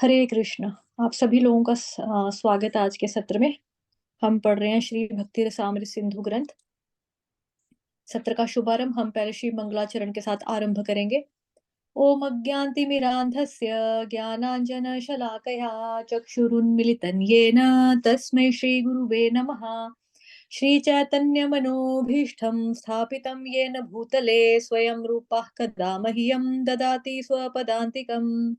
हरे कृष्ण। आप सभी लोगों का स्वागत है आज के सत्र में। हम पढ़ रहे हैं श्री भक्ति रसामृत सिंधु ग्रंथ। सत्र का शुभारंभ हम पहले श्री मंगलाचरण के साथ आरंभ करेंगे। ओम अज्ञानतिमिरान्धस्य ज्ञानाञ्जनशलाकया चक्षुरुन्मिलितं येन तस्मै श्रीगुरुवे नमः। श्रीचैतन्यमनोभीष्टं स्थापितं येन भूतले स्वयं रूपः कदा मह्यं ददाति स्वपदान्तिकम्।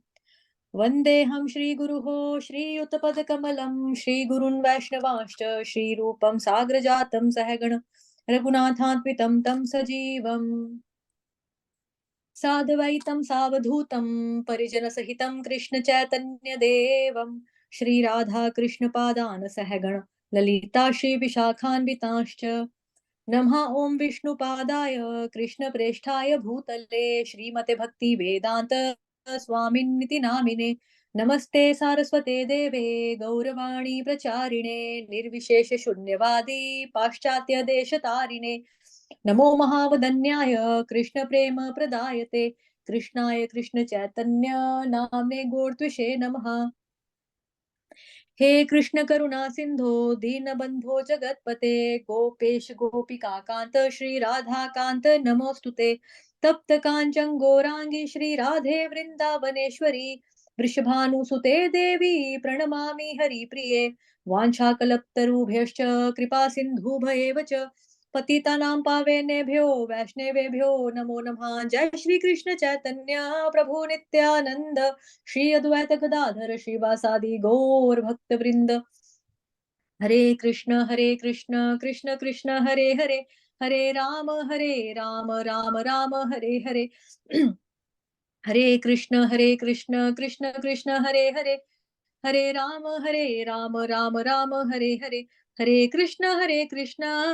वन्देऽहं श्रीगुरुः श्रीयुतपदकमलं श्रीगुरून् वैष्णवांश्च श्रीरूपं साग्रजातं सहगण रघुनाथान्वितं तं सजीवम् साद्वैतं सावधूतं परिजनसहितं कृष्णचैतन्यदेवं श्रीराधाकृष्णपादान् सहगण ललिता श्रीविशाखान्वितांश्च। नमः ॐ विष्णुपादाय कृष्णप्रेष्ठाय भूतले श्रीमते भक्तिवेदान्त स्वामिन्निति नामिने। नमस्ते सारस्वते देवे गौरवाणी प्रचारिणे निर्विशेष शून्यवादी पाश्चात्य देशतारिणे। नमो महावदन्याय कृष्ण प्रेम प्रदायते कृष्णाय कृष्ण चैतन्य नामने गौरत्विषे नमः। हे कृष्ण करुणा सिंधो दीनबंधो जगतपते गोपेश गोपिका कांत श्री राधा कांत नमोस्तुते। तप्त कांचन गौरांगी श्री राधे वृंदावनेश्वरी वृषभानुसुते देवी प्रणमामि हरिप्रिये। वाञ्छाकल्पतरुभ्यश्च कृपा सिन्धुभ्येव च पतितानां पावनेभ्यो वैष्णवेभ्यो नमो नमः। जय श्री कृष्ण चैतन्य प्रभु नित्यानंद श्री अद्वैत गदाधर श्रीवासादि गौर भक्त वृंद। हरे कृष्ण कृष्ण कृष्ण हरे हरे हरे राम राम राम हरे हरे। हरे कृष्ण कृष्ण कृष्ण हरे हरे हरे राम राम हरे हरे। हरे कृष्ण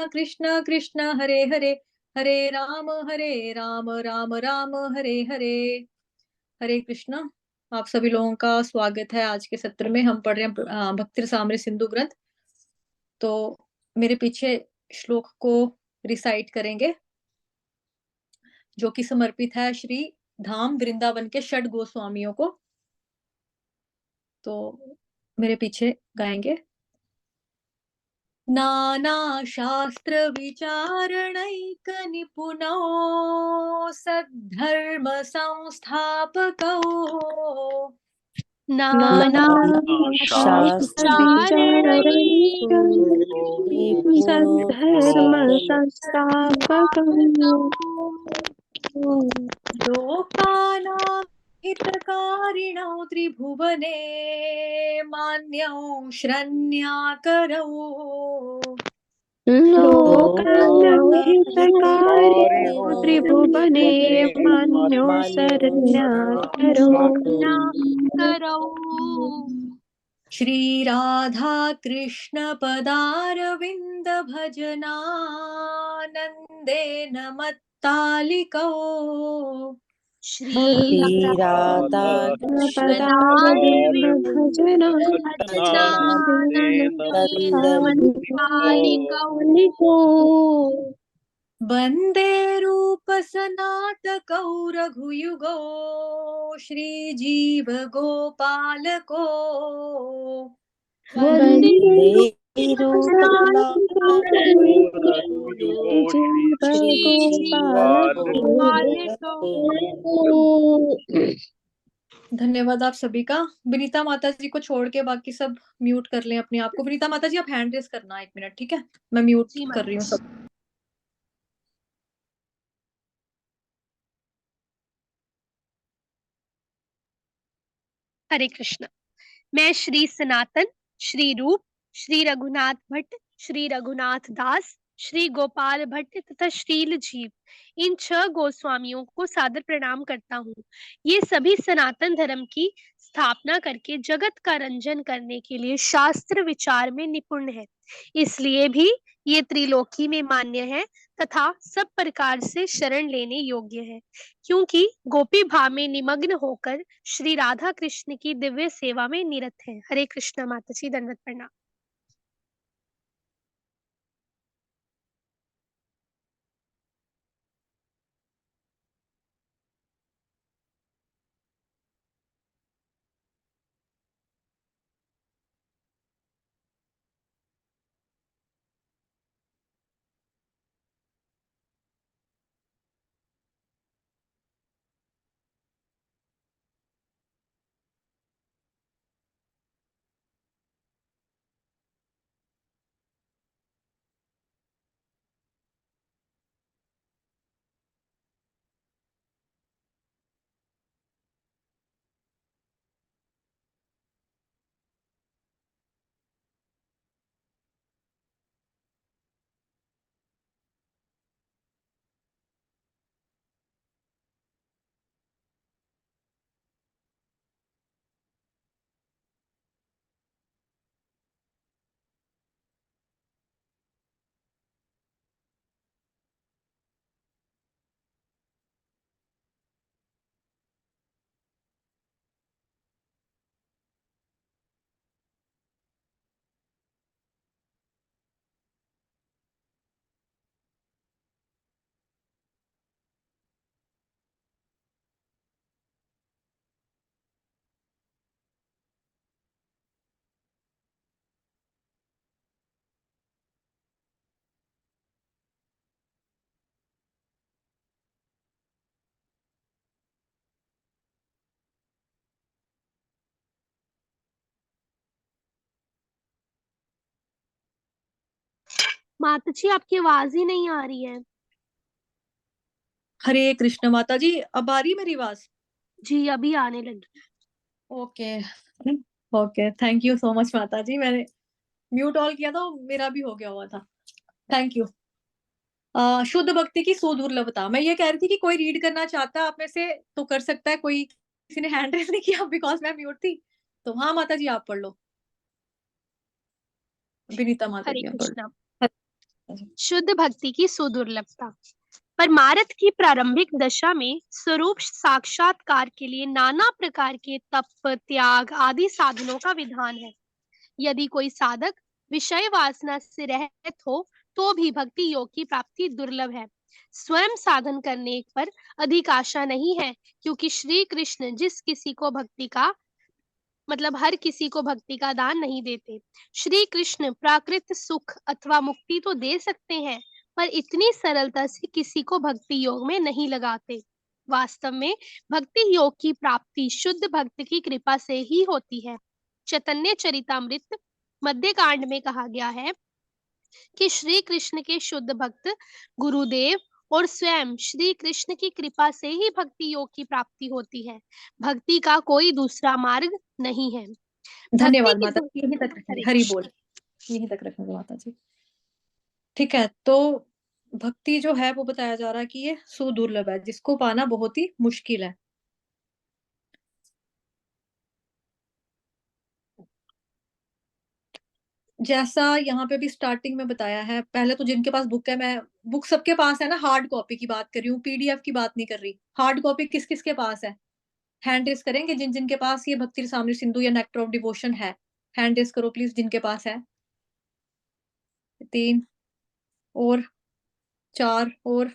कृष्ण कृष्ण हरे हरे हरे राम राम हरे हरे। हरे कृष्ण। आप सभी लोगों का स्वागत है आज के सत्र में। हम पढ़ रहे हैं भक्ति रसामृत सिंधु ग्रंथ। तो मेरे पीछे श्लोक को रिसाइट करेंगे जो कि समर्पित है श्री धाम वृंदावन के षड गोस्वामियों को। तो मेरे पीछे गाएंगे। नाना शास्त्र विचारणैक निपुणो सद्धर्म संस्थापकौ नाना शास्त्र विचारणैक सद्धर्म संस्थापकं लोकानां हितकारिणौ त्रिभुवने मान्यौ श्रन्याकरौ लोकानां हितकारिणो त्रिभुवने मान्यो शरण्याकरो श्रीराधा कृष्ण पदारविन्द भजनानन्देन मत्तालिकौ श्रीराधा पदारविन्द भजना वन्दे रूपसनाटकौ रघुयुगौ श्रीजीव गोपालको वन्दे धन्यवाद आप सभी का। विनीता माता जी को छोड़ के बाकी सब म्यूट कर लें अपने आप को। विनीता माता जी आप हैंड रेस करना 1 मिनट, ठीक है? मैं म्यूट कर रही हूँ सब। हरे कृष्ण। मैं श्री सनातन, श्री रूप, श्री रघुनाथ भट्ट, श्री रघुनाथ दास, श्री गोपाल भट्ट तथा श्रील जीव इन 6 गोस्वामियों को सादर प्रणाम करता हूँ। ये सभी सनातन धर्म की स्थापना करके जगत का रंजन करने के लिए शास्त्र विचार में निपुण है, इसलिए भी ये त्रिलोकी में मान्य है तथा सब प्रकार से शरण लेने योग्य है, क्योंकि गोपी भाव में निमग्न होकर श्री राधा कृष्ण की दिव्य सेवा में निरत है। हरे कृष्ण माता जी, दंडवत प्रणाम। माता जी आपकी आवाज ही नहीं आ रही है। हरे कृष्ण माता जी, अब आ रही मेरी आवाज? जी अभी आने लगी। Okay. Okay, thank you so much माता जी। मैंने म्यूट ऑल किया था, मेरा भी हो गया हुआ था। Thank you. शुद्ध भक्ति की सुदुर्लभता, मैं ये कह रही थी कि कोई रीड करना चाहता है आप में से तो कर सकता है। कोई, किसी ने हैंड रेस नहीं किया बिकॉज मैं म्यूट थी। तो हाँ माता जी, आप पढ़ लो। विनीता माता हरे जी, आप पढ़ कृष्णा। लो। शुद्ध भक्ति की सुदुर्लभता। परमार्थ की प्रारंभिक दशा में स्वरूप साक्षात्कार के लिए नाना प्रकार के तप, त्याग आदि साधनों का विधान है। यदि कोई साधक विषय वासना से रहित हो तो भी भक्ति योग की प्राप्ति दुर्लभ है। स्वयं साधन करने पर अधिक आशा नहीं है, क्योंकि श्री कृष्ण जिस किसी को भक्ति का मतलब हर किसी को भक्ति का दान नहीं देते। श्री कृष्ण प्राकृत सुख अथवा मुक्ति तो दे सकते हैं, पर इतनी सरलता से किसी को भक्ति योग में नहीं लगाते। वास्तव में भक्ति योग की प्राप्ति शुद्ध भक्त की कृपा से ही होती है। चैतन्य चरितामृत मध्य कांड में कहा गया है कि श्री कृष्ण के शुद्ध भक्त गुरुदेव और स्वयं श्री कृष्ण की कृपा से ही भक्ति योग की प्राप्ति होती है। भक्ति का कोई दूसरा मार्ग नहीं है। भक्ति धन्यवाद की माता जी, यहीं तक रखेंगे। हरे हरि कृष्ण। बोल, यहीं तक रखेंगे माता जी। ठीक है, तो भक्ति जो है वो बताया जा रहा है कि ये सुदुर्लभ है, जिसको पाना बहुत ही मुश्किल है। जैसा यहाँ पे भी स्टार्टिंग में बताया है, पहले तो जिनके पास बुक है, मैं बुक सबके पास है ना, हार्ड कॉपी की बात कर रही हूँ, पीडीएफ की बात नहीं कर रही। हार्ड कॉपी किस किस के पास है? हैंड रेस करेंगे जिन जिनके पास ये भक्ति रसामृत सिंधु या नेक्टर ऑफ डिवोशन है। हैंड रेस करो प्लीज जिनके पास है। 3 और 4 और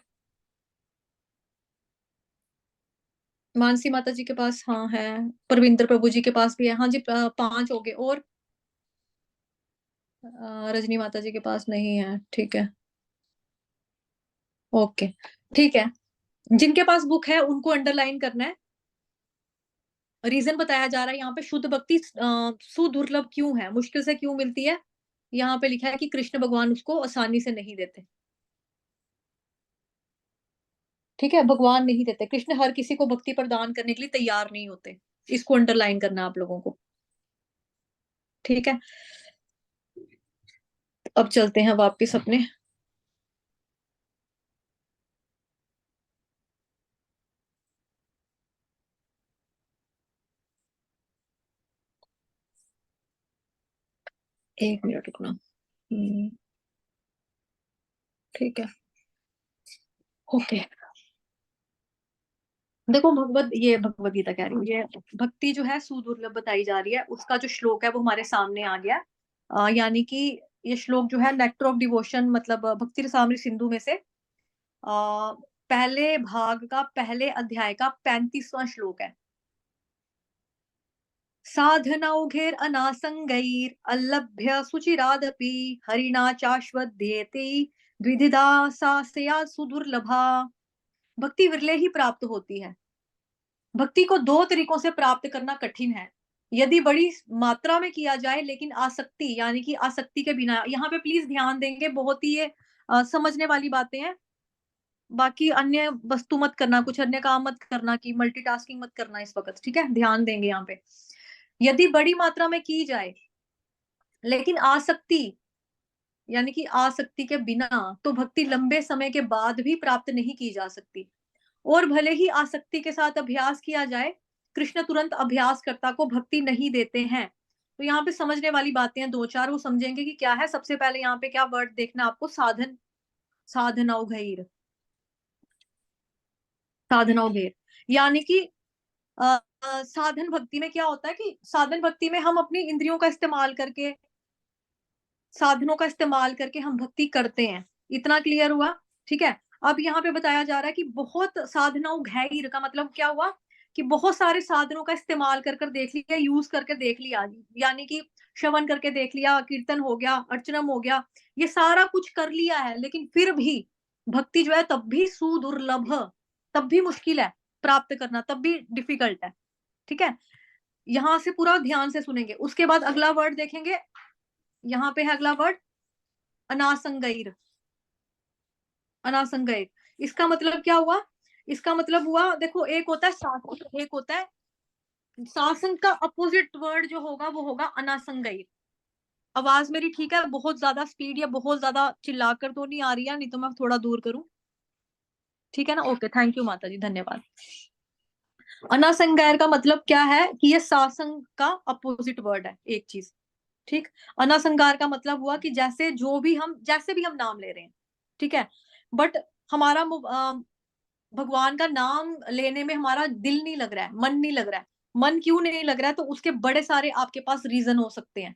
मानसी माता जी के पास हाँ है। परविंदर प्रभु जी के पास भी है। हाँ जी, 5 हो गए। और रजनी माता जी के पास नहीं है। ठीक है, ओके, ठीक है। जिनके पास बुक है उनको अंडरलाइन करना है। रीजन बताया जा रहा है यहाँ पे, शुद्ध भक्ति सुदुर्लभ क्यों है, मुश्किल से क्यों मिलती है। यहाँ पे लिखा है कि कृष्ण भगवान उसको आसानी से नहीं देते। ठीक है, भगवान नहीं देते, कृष्ण हर किसी को भक्ति प्रदान करने के लिए तैयार नहीं होते। इसको अंडरलाइन करना आप लोगों को। ठीक है, अब चलते हैं वापिस अपने। एक मिनट रुकना। ठीक है, ओके। देखो ये भगवत गीता कह रही हूँ, ये भक्ति जो है सुदुर्लभ बताई जा रही है। उसका जो श्लोक है वो हमारे सामने आ गया। यानी कि ये श्लोक जो है नेक्टर ऑफ डिवोशन, मतलब भक्ति रसामृत सिंधु में से पहले भाग का पहले अध्याय का 35वां श्लोक है। साधनौघैर अनासंगैर अल्लभ्य सुचिरादपि हरिणा चाश्वद्येते द्विधिदा सास्या सुदुर्लभा। भक्ति विरले ही प्राप्त होती है। भक्ति को 2 तरीकों से प्राप्त करना कठिन है। यदि बड़ी मात्रा में किया जाए, लेकिन आसक्ति यानी कि आसक्ति के बिना, यहाँ पे प्लीज ध्यान देंगे, बहुत ही ये समझने वाली बातें हैं। बाकी अन्य वस्तु मत करना, कुछ अन्य काम मत करना, कि मल्टीटास्किंग मत करना इस वक्त। ठीक है, ध्यान देंगे यहाँ पे। यदि बड़ी मात्रा में की जाए लेकिन आसक्ति यानी कि आसक्ति के बिना, तो भक्ति लंबे समय के बाद भी प्राप्त नहीं की जा सकती। और भले ही आसक्ति के साथ अभ्यास किया जाए, कृष्ण तुरंत अभ्यासकर्ता को भक्ति नहीं देते हैं। तो यहाँ पे समझने वाली बातें हैं 2-4, वो समझेंगे कि क्या है। सबसे पहले यहाँ पे क्या वर्ड देखना आपको, साधन, साधनौघैर, साधनौघैर, यानी कि साधन भक्ति में क्या होता है कि साधन भक्ति में हम अपनी इंद्रियों का इस्तेमाल करके, साधनों का इस्तेमाल करके हम भक्ति करते हैं। इतना क्लियर हुआ? ठीक है, अब यहाँ पे बताया जा रहा है कि बहुत साधनों घैर का मतलब क्या हुआ कि बहुत सारे साधनों का इस्तेमाल कर कर देख लिया, यूज करके देख लिया। यानी कि श्रवण करके देख लिया, कीर्तन हो गया, अर्चनम हो गया, ये सारा कुछ कर लिया है, लेकिन फिर भी भक्ति जो है तब भी सुदुर्लभ, तब भी मुश्किल है प्राप्त करना, तब भी डिफिकल्ट है। ठीक है, यहां से पूरा ध्यान से सुनेंगे। उसके बाद अगला वर्ड देखेंगे। यहाँ पे है अगला वर्ड अनासंगैर, अनासंगैर। इसका मतलब क्या हुआ? इसका मतलब हुआ, देखो, एक होता है शासन, एक होता है शासन। का अपोजिट वर्ड जो होगा वो होगा अनासंगैर। आवाज मेरी ठीक है? बहुत ज्यादा स्पीड या बहुत ज्यादा चिल्लाकर तो नहीं आ रही है? नहीं तो मैं थोड़ा दूर करूं। ठीक है ना? ओके, थैंक यू माता जी, धन्यवाद। अनासंगैर का मतलब क्या है कि ये शासन का अपोजिट वर्ड है, एक चीज। ठीक। अनासंगार का मतलब हुआ कि जैसे जो भी हम, जैसे भी हम नाम ले रहे हैं, ठीक है, बट हमारा भगवान का नाम लेने में हमारा दिल नहीं लग रहा है, मन नहीं लग रहा है। मन क्यों नहीं लग रहा है? तो उसके बड़े सारे आपके पास रीजन हो सकते हैं।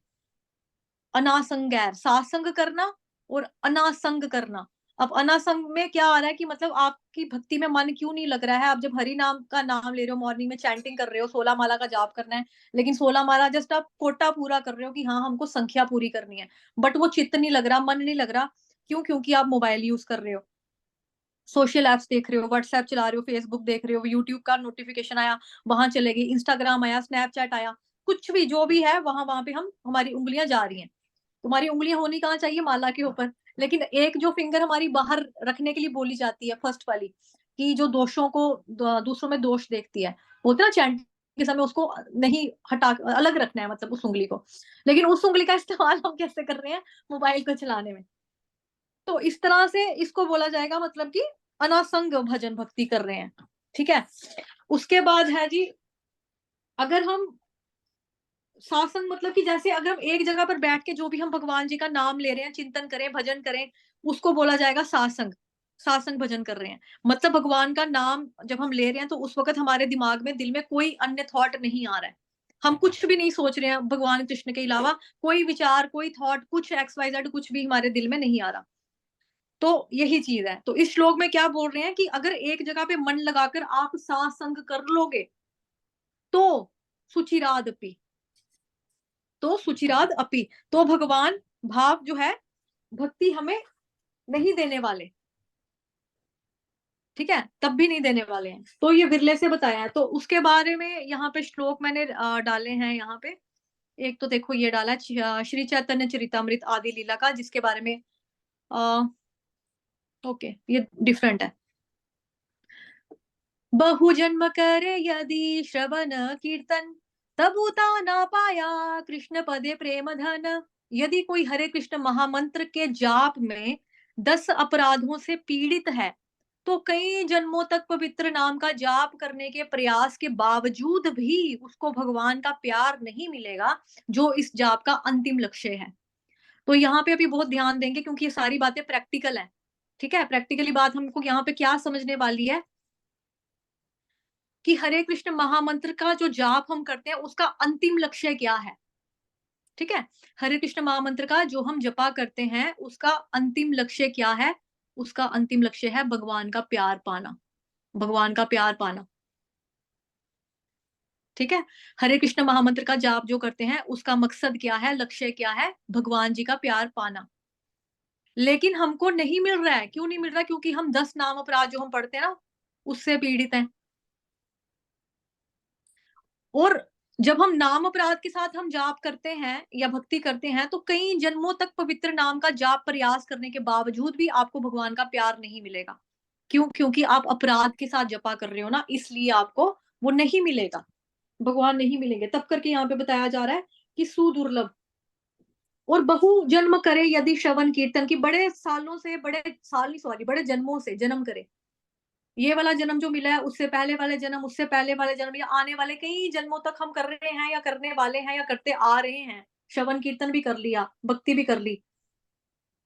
अनासंगैर, सासंग करना और अनासंग करना। अब अनासंग में क्या आ रहा है कि मतलब आपकी भक्ति में मन क्यों नहीं लग रहा है? आप जब हरि नाम का नाम ले रहे हो, मॉर्निंग में चैंटिंग कर रहे हो, 16 माला का जाप करना है, लेकिन 16 माला जस्ट आप कोटा पूरा कर रहे हो कि हाँ हमको संख्या पूरी करनी है, बट वो चित्त नहीं लग रहा, मन नहीं लग रहा। क्यों? क्योंकि आप मोबाइल यूज कर रहे हो, सोशल एप्स देख रहे हो, व्हाट्सएप चला रहे हो, फेसबुक देख रहे हो, यूट्यूब का नोटिफिकेशन आया वहां चले गए, इंस्टाग्राम आया, स्नैपचैट आया, कुछ भी जो भी है वहां वहां पे हम हमारी उंगलियां जा रही हैं। तुम्हारी उंगलियां होनी कहाँ चाहिए? माला के ऊपर। लेकिन एक जो फिंगर हमारी बाहर रखने के लिए बोली जाती है, फर्स्ट वाली, कि जो दोषों को, दूसरों में दोष देखती है, होता है ना चैंट के समय, उसको नहीं हटा, अलग रखना है, मतलब उस उंगली को। लेकिन उस उंगली का इस्तेमाल हम कैसे कर रहे हैं? मोबाइल को चलाने में। तो इस तरह से इसको बोला जाएगा, मतलब कि अनासंग भजन भक्ति कर रहे हैं। ठीक है। उसके बाद है जी, अगर हम सासंग, मतलब कि जैसे अगर हम एक जगह पर बैठ के जो भी हम भगवान जी का नाम ले रहे हैं, चिंतन करें, भजन करें, उसको बोला जाएगा सासंग। सासंग भजन कर रहे हैं, मतलब भगवान का नाम जब हम ले रहे हैं तो उस वक्त हमारे दिमाग में, दिल में कोई अन्य थॉट नहीं आ रहा है, हम कुछ भी नहीं सोच रहे हैं भगवान कृष्ण के अलावा, कोई विचार, कोई थॉट, कुछ XYZ कुछ भी हमारे दिल में नहीं आ रहा। तो यही चीज है। तो इस श्लोक में क्या बोल रहे हैं कि अगर एक जगह पे मन लगाकर आप सासंग कर लोगे तो सुचिराद अपी, तो सुचिराद अपी, तो भगवान भाव जो है, भक्ति हमें नहीं देने वाले। ठीक है, तब भी नहीं देने वाले हैं। तो ये विरले से बताया है। तो उसके बारे में यहाँ पे श्लोक मैंने डाले हैं यहाँ पे। एक तो देखो ये डाला है श्री चैतन्य चरितामृत आदि लीला का, जिसके बारे में ओके, ये डिफरेंट है। बहु जन्म करे यदि श्रवण कीर्तन, तब उता ना पाया कृष्ण पदे प्रेम धन। यदि कोई हरे कृष्ण महामंत्र के जाप में 10 अपराधों से पीड़ित है, तो कई जन्मों तक पवित्र नाम का जाप करने के प्रयास के बावजूद भी उसको भगवान का प्यार नहीं मिलेगा, जो इस जाप का अंतिम लक्ष्य है। तो यहाँ पे अभी बहुत ध्यान देंगे, क्योंकि ये सारी बातें प्रैक्टिकल है। ठीक है, प्रैक्टिकली बात हमको यहाँ पे क्या समझने वाली है कि हरे कृष्ण महामंत्र का जो जाप हम करते हैं उसका अंतिम लक्ष्य क्या है। ठीक है, हरे कृष्ण महामंत्र का जो हम जपा करते हैं उसका अंतिम लक्ष्य क्या है? उसका अंतिम लक्ष्य है भगवान का प्यार पाना, भगवान का प्यार पाना। ठीक है, हरे कृष्ण महामंत्र का जाप जो करते हैं उसका मकसद क्या है, लक्ष्य क्या है? भगवान जी का प्यार पाना। लेकिन हमको नहीं मिल रहा है। क्यों नहीं मिल रहा? क्योंकि हम 10 नाम अपराध जो हम पढ़ते हैं ना, उससे पीड़ित हैं। और जब हम नाम अपराध के साथ हम जाप करते हैं या भक्ति करते हैं, तो कई जन्मों तक पवित्र नाम का जाप प्रयास करने के बावजूद भी आपको भगवान का प्यार नहीं मिलेगा। क्यों? क्योंकि आप अपराध के साथ जपा कर रहे हो ना, इसलिए आपको वो नहीं मिलेगा, भगवान नहीं मिलेंगे। तब करके यहाँ पे बताया जा रहा है कि सुदुर्लभ। और बहु जन्म करे यदि श्रवण कीर्तन की, बड़े सालों से, बड़े साल नहीं सॉरी, बड़े जन्मों से जन्म करे, ये वाला जन्म जो मिला है, उससे पहले वाले जन्म, उससे पहले वाले जन्म, या आने वाले कई जन्मों तक हम कर रहे हैं या करने वाले हैं या करते आ रहे हैं, श्रवण कीर्तन भी कर लिया, भक्ति भी कर ली,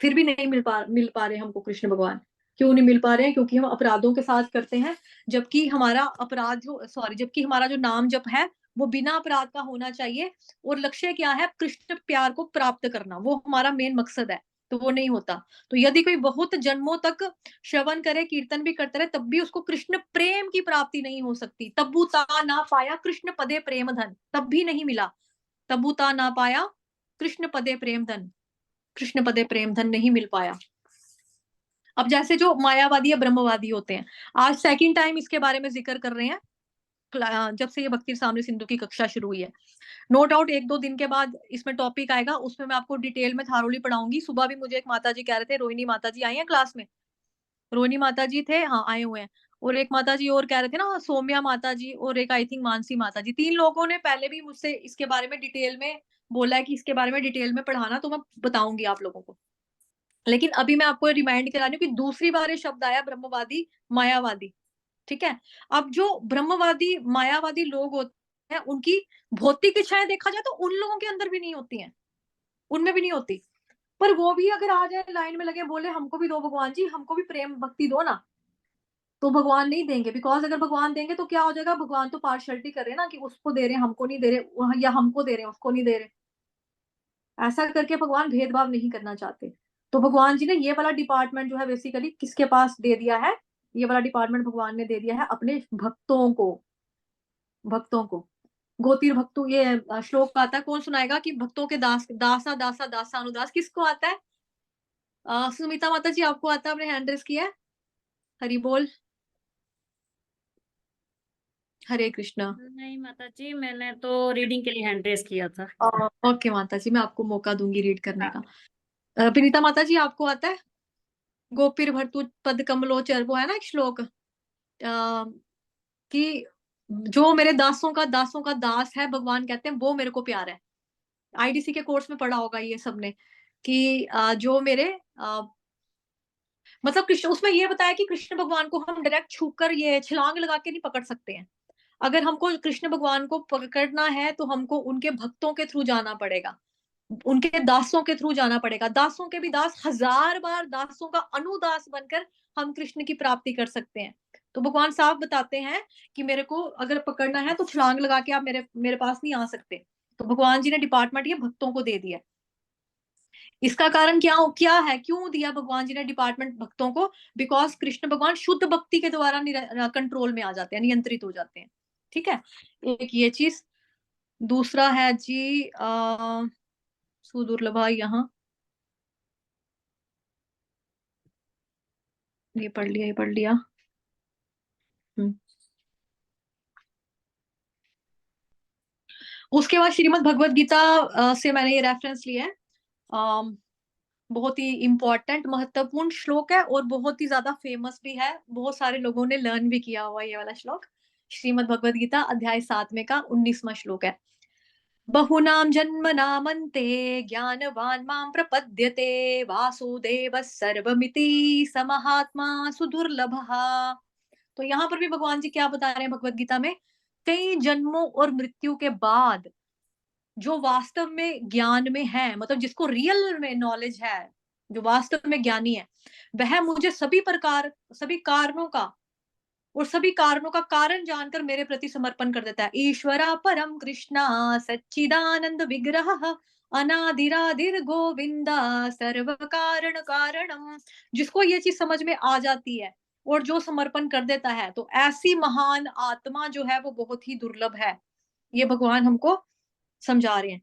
फिर भी नहीं मिल पा रहे हमको कृष्ण भगवान। क्यों नहीं मिल पा रहे हैं? क्योंकि हम अपराधों के साथ करते हैं, जबकि हमारा अपराध जो, सॉरी, जबकि हमारा जो नाम जप है वो बिना अपराध का होना चाहिए। और लक्ष्य क्या है? कृष्ण प्यार को प्राप्त करना, वो हमारा मेन मकसद है। तो वो नहीं होता। तो यदि कोई बहुत जन्मों तक श्रवण करे, कीर्तन भी करते रहे, तब भी उसको कृष्ण प्रेम की प्राप्ति नहीं हो सकती। तबुता ना पाया कृष्ण पदे प्रेम धन, तब भी नहीं मिला। तबुता ना पाया कृष्ण पदे प्रेम धन, कृष्ण पदे प्रेम धन नहीं मिल पाया। अब जैसे जो मायावादी या ब्रह्मवादी होते हैं, आज सेकंड टाइम इसके बारे में जिक्र कर रहे हैं। जब से ये भक्ति रसामृत सिंधु की कक्षा शुरू हुई है। नो डाउट 1-2 दिन के बाद इसमें टॉपिक आएगा, उसमें मैं आपको डिटेल में थारोली पढ़ाऊंगी। सुबह भी मुझे एक माता जी कह रहे थे, रोहिणी माता जी आई हैं क्लास में, रोहिणी माता जी थे, हाँ आए हुए हैं। और एक माता जी और कह रहे थे ना, सौम्या माता जी, और एक आई थिंक मानसी माता जी। 3 लोगों ने पहले भी मुझसे इसके बारे में डिटेल में बोला है कि इसके बारे में डिटेल में पढ़ाना, तो मैं बताऊंगी आप लोगों को। लेकिन अभी मैं आपको रिमाइंड करा रही हूँ कि दूसरी बार ये शब्द आया ब्रह्मवादी, मायावादी। ठीक है, अब जो ब्रह्मवादी मायावादी लोग होते हैं, उनकी भौतिक इच्छाएं देखा जाए तो उन लोगों के अंदर भी नहीं होती हैं, उनमें भी नहीं होती। पर वो भी अगर आ जाए लाइन में लगे, बोले हमको भी दो भगवान जी, हमको भी प्रेम भक्ति दो ना, तो भगवान नहीं देंगे। बिकॉज अगर भगवान देंगे तो क्या हो जाएगा, भगवान तो पार्शलिटी कर रहे हैं ना, कि उसको दे रहे हैं हमको नहीं दे रहे, या हमको दे रहे हैं उसको नहीं दे रहे। ऐसा करके भगवान भेदभाव नहीं करना चाहते। तो भगवान जी ने ये वाला डिपार्टमेंट जो है बेसिकली किसके पास दे दिया है, ये वाला डिपार्टमेंट भगवान ने दे दिया है अपने भक्तों को। भक्तों को गोतिर भक्तु, ये श्लोक आता है, कौन सुनाएगा कि भक्तों के दास, दासा दासा दासा अनुदास, किसको आता है? सुमिता माता जी आपको आता है? आपने हैंड रेस किया है। हरि बोल, हरे कृष्णा। नहीं माता जी, मैंने तो रीडिंग के लिए हैंड रेस किया था। ओके माता जी, मैं आपको मौका दूंगी रीड करने हाँ। का। विनीता माता जी आपको आता है? गोपीर भर्तु पद कमलोचर, वो है ना एक श्लोक, कि जो मेरे दासों का दास है, भगवान कहते हैं वो मेरे को प्यार है। आईडीसी के कोर्स में पढ़ा होगा ये सबने, कि जो मेरे मतलब कृष्ण, उसमें ये बताया कि कृष्ण भगवान को हम डायरेक्ट छूकर ये छलांग लगा के नहीं पकड़ सकते हैं। अगर हमको कृष्ण भगवान को पकड़ना है तो हमको उनके भक्तों के थ्रू जाना पड़ेगा, उनके दासों के थ्रू जाना पड़ेगा। दासों के भी दास, 1000 बार दासों का अनुदास बनकर हम कृष्ण की प्राप्ति कर सकते हैं। तो भगवान साफ बताते हैं कि मेरे को अगर पकड़ना है तो छलांग लगा के आप मेरे मेरे पास नहीं आ सकते। तो भगवान जी ने डिपार्टमेंट ये भक्तों को दे दिया। इसका कारण क्या क्या है, क्यों दिया भगवान जी ने डिपार्टमेंट भक्तों को? बिकॉज कृष्ण भगवान शुद्ध भक्ति के द्वारा कंट्रोल में आ जाते हैं, नियंत्रित हो जाते हैं। ठीक है, एक ये चीज। दूसरा है जी सुदुर्लभा, यहाँ ये पढ़ लिया, ये पढ़ लिया। हम्म। उसके बाद श्रीमद् भगवत गीता से मैंने ये रेफरेंस लिया है। अम, बहुत ही इंपॉर्टेंट महत्वपूर्ण श्लोक है और बहुत ही ज्यादा फेमस भी है, बहुत सारे लोगों ने लर्न भी किया हुआ ये वाला श्लोक। श्रीमद् भगवत गीता अध्याय 7 का 19वां श्लोक है। बहुनाम जन्मनामन्ते ज्ञानवान मां प्रपद्यते वासुदेव सर्वमिति समहात्मा सुदुर्लभः। तो यहाँ पर भी भगवान जी क्या बता रहे हैं भगवत गीता में? कई जन्मों और मृत्यु के बाद जो वास्तव में ज्ञान में है, मतलब जिसको रियल में नॉलेज है, जो वास्तव में ज्ञानी है, वह मुझे सभी कारणों का और सभी कारणों का कारण जानकर मेरे प्रति समर्पण कर देता है। ईश्वरा परम कृष्णा सच्चिदानंद विग्रह अनादिरादिर गोविंदा सर्व कारण कारणम। जिसको ये चीज समझ में आ जाती है और जो समर्पण कर देता है, तो ऐसी महान आत्मा जो है वो बहुत ही दुर्लभ है। ये भगवान हमको समझा रहे हैं।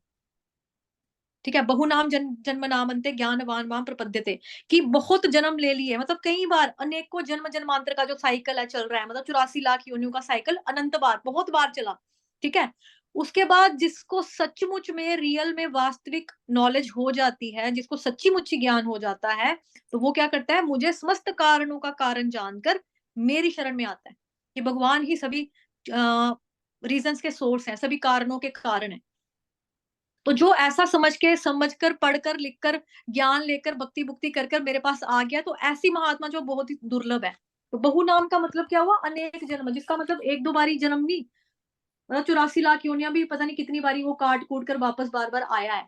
ठीक है, बहुनाम जन्म नामन्ते ज्ञानवान माम प्रपद्यते, कि बहुत जन्म ले लिए, मतलब कई बार, अनेकों जन्म जन्मांतर का जो साइकिल है चल रहा है, मतलब 84 लाख योनियों का साइकिल अनंत बार, बहुत बार चला। ठीक है, उसके बाद जिसको सचमुच में रियल में वास्तविक नॉलेज हो जाती है, जिसको सच्ची मुच्ची ज्ञान हो जाता है, तो वो क्या करता है, मुझे समस्त कारणों का कारण जानकर मेरी शरण में आता है कि भगवान ही सभी रीजंस के सोर्स हैं, सभी कारणों के कारण है। तो जो ऐसा समझकर पढ़कर लिखकर ज्ञान लेकर भक्ति भुक्ति कर कर मेरे पास आ गया, तो ऐसी महात्मा जो बहुत ही दुर्लभ है। तो बहु नाम का मतलब क्या हुआ? अनेक जन्म, जिसका मतलब एक दो बारी जन्म नहीं, मतलब 84 लाख योनियां भी पता नहीं कितनी बारी वो काट कूट कर वापस बार बार आया है।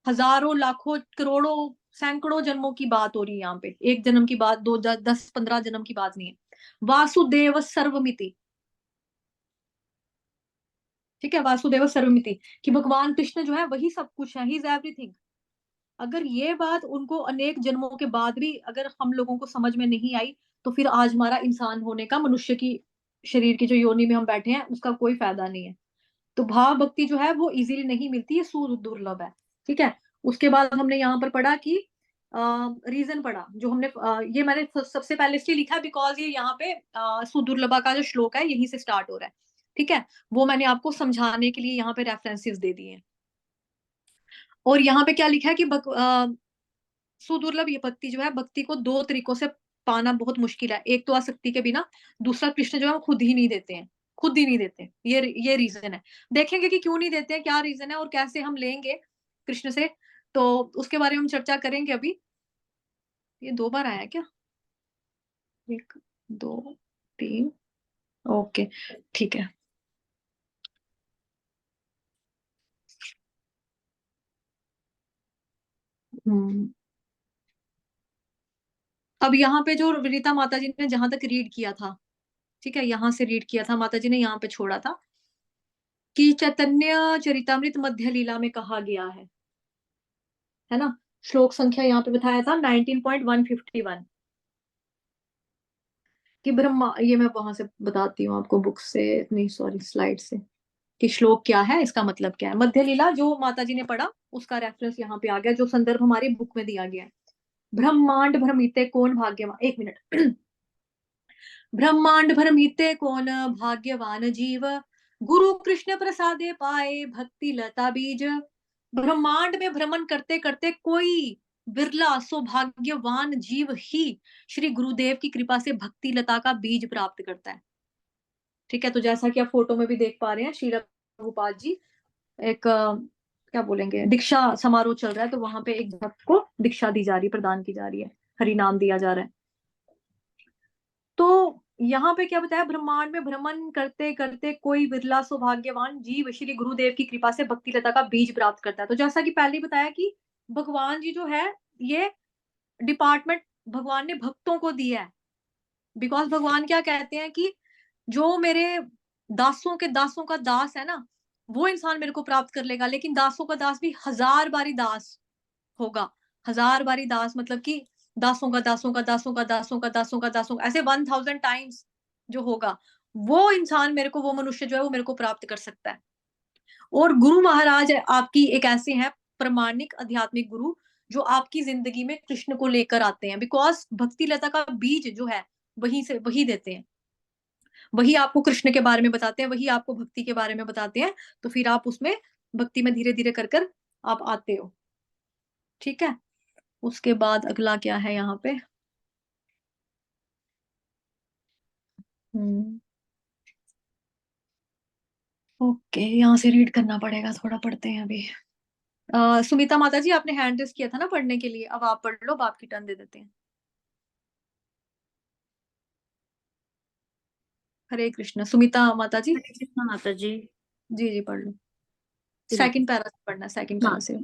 हजारों लाखों करोड़ों सैकड़ों जन्मों की बात हो रही है यहाँ पे, एक जन्म की बात, 10 15 जन्म की बात नहीं है। वासुदेव सर्वमिति, ठीक है, वासुदेव सर्वमिति, कि भगवान कृष्ण जो है वही सब कुछ है, ही इज एवरीथिंग। अगर ये बात उनको अनेक जन्मों के बाद भी अगर हम लोगों को समझ में नहीं आई, तो फिर आज हमारा इंसान होने का, मनुष्य की शरीर की जो योनि में हम बैठे हैं, उसका कोई फायदा नहीं है। तो भाव भक्ति जो है वो इजीली नहीं मिलती, ये सुदुर्लभ है। ठीक है, उसके बाद हमने यहाँ पर पढ़ा कि रीजन पढ़ा, जो हमने ये मैंने सबसे पहले इसलिए लिखा बिकॉज ये यहाँ पे सुदुर्लभा का जो श्लोक है यहीं से स्टार्ट हो रहा है। ठीक है, वो मैंने आपको समझाने के लिए यहाँ पे रेफरेंसेस दे दिए हैं। और यहाँ पे क्या लिखा है कि सुदुर्लभ ये भक्ति जो है, भक्ति को दो तरीकों से पाना बहुत मुश्किल है। एक तो आसक्ति के बिना, दूसरा कृष्ण जो है वो खुद ही नहीं देते हैं, खुद ही नहीं देते। ये रीजन है। देखेंगे कि क्यों नहीं देते हैं, क्या रीजन है और कैसे हम लेंगे कृष्ण से, तो उसके बारे में हम चर्चा करेंगे अभी। ये 2 बार आया क्या? 1 2 3, ओके, ठीक है। अब यहाँ पे जो रीता माता जी ने जहां तक रीड किया था, ठीक है, यहाँ से रीड किया था माता जी ने, यहाँ पे छोड़ा था कि चैतन्य चरितामृत मध्य लीला में कहा गया है ना। श्लोक संख्या यहाँ पे बताया था 19.151 कि ब्रह्मा, ये मैं वहां से बताती हूँ आपको, बुक से नहीं, सॉरी, स्लाइड से, कि श्लोक क्या है, इसका मतलब क्या है। मध्य लीला जो माता जी ने पढ़ा उसका रेफरेंस यहाँ पे आ गया, जो संदर्भ हमारी बुक में दिया गया है। ब्रह्मांड भ्रमिते कौन भाग्यवान, 1 मिनट। ब्रह्मांड भ्रमिते कौन भाग्यवान जीव, गुरु कृष्ण प्रसादे पाए भक्ति लता बीज। ब्रह्मांड में भ्रमण करते करते कोई बिरला सौभाग्यवान जीव ही श्री गुरुदेव की कृपा से भक्ति लता का बीज प्राप्त करता है। ठीक है, तो जैसा कि आप फोटो में भी देख पा रहे हैं, श्रील प्रभुपाद जी एक क्या बोलेंगे, दीक्षा समारोह चल रहा है, तो वहां पे एक भक्त को दीक्षा दी जा रही, प्रदान की जा रही है, हरि नाम दिया जा रहा है। तो यहाँ पे क्या बताया, ब्रह्मांड में भ्रमण करते करते कोई बिरला सौभाग्यवान जीव श्री गुरुदेव की कृपा से भक्ति लता का बीज प्राप्त करता है। तो जैसा कि पहले ही बताया कि भगवान जी जो है, ये डिपार्टमेंट भगवान ने भक्तों को दिया है। बिकॉज भगवान क्या कहते हैं कि जो मेरे दासों के दासों का दास है ना, वो इंसान मेरे को प्राप्त कर लेगा, लेकिन दासों का दास भी 1000 बारी दास होगा। 1000 बारी दास मतलब कि दासों का दासों का दासों का दासों का दासों का दासों का, ऐसे 1000 टाइम्स जो होगा, वो इंसान मेरे को, वो मनुष्य जो है वो मेरे को प्राप्त कर सकता है। और गुरु महाराज आपकी एक ऐसे हैं प्रामाणिक आध्यात्मिक गुरु, जो आपकी जिंदगी में कृष्ण को लेकर आते हैं। बिकॉज भक्ति लता का बीज जो है वहीं से वही देते हैं, वही आपको कृष्ण के बारे में बताते हैं, वही आपको भक्ति के बारे में बताते हैं। तो फिर आप उसमें भक्ति में धीरे धीरे कर कर आप आते हो। ठीक है, उसके बाद अगला क्या है यहाँ पे, ओके, यहाँ से रीड करना पड़ेगा, थोड़ा पढ़ते हैं अभी। सुमिता माता जी, आपने हैंड रेस किया था ना पढ़ने के लिए, अब आप पढ़ लो, अब आपकी टर्न दे देते हैं। हरे कृष्ण, सुमिता माता जी। हरे कृष्ण माता जी। जी जी, पढ़ लो। जी, सेकंड पैरा से पढ़ना, सेकंड पैरा हाँ। से।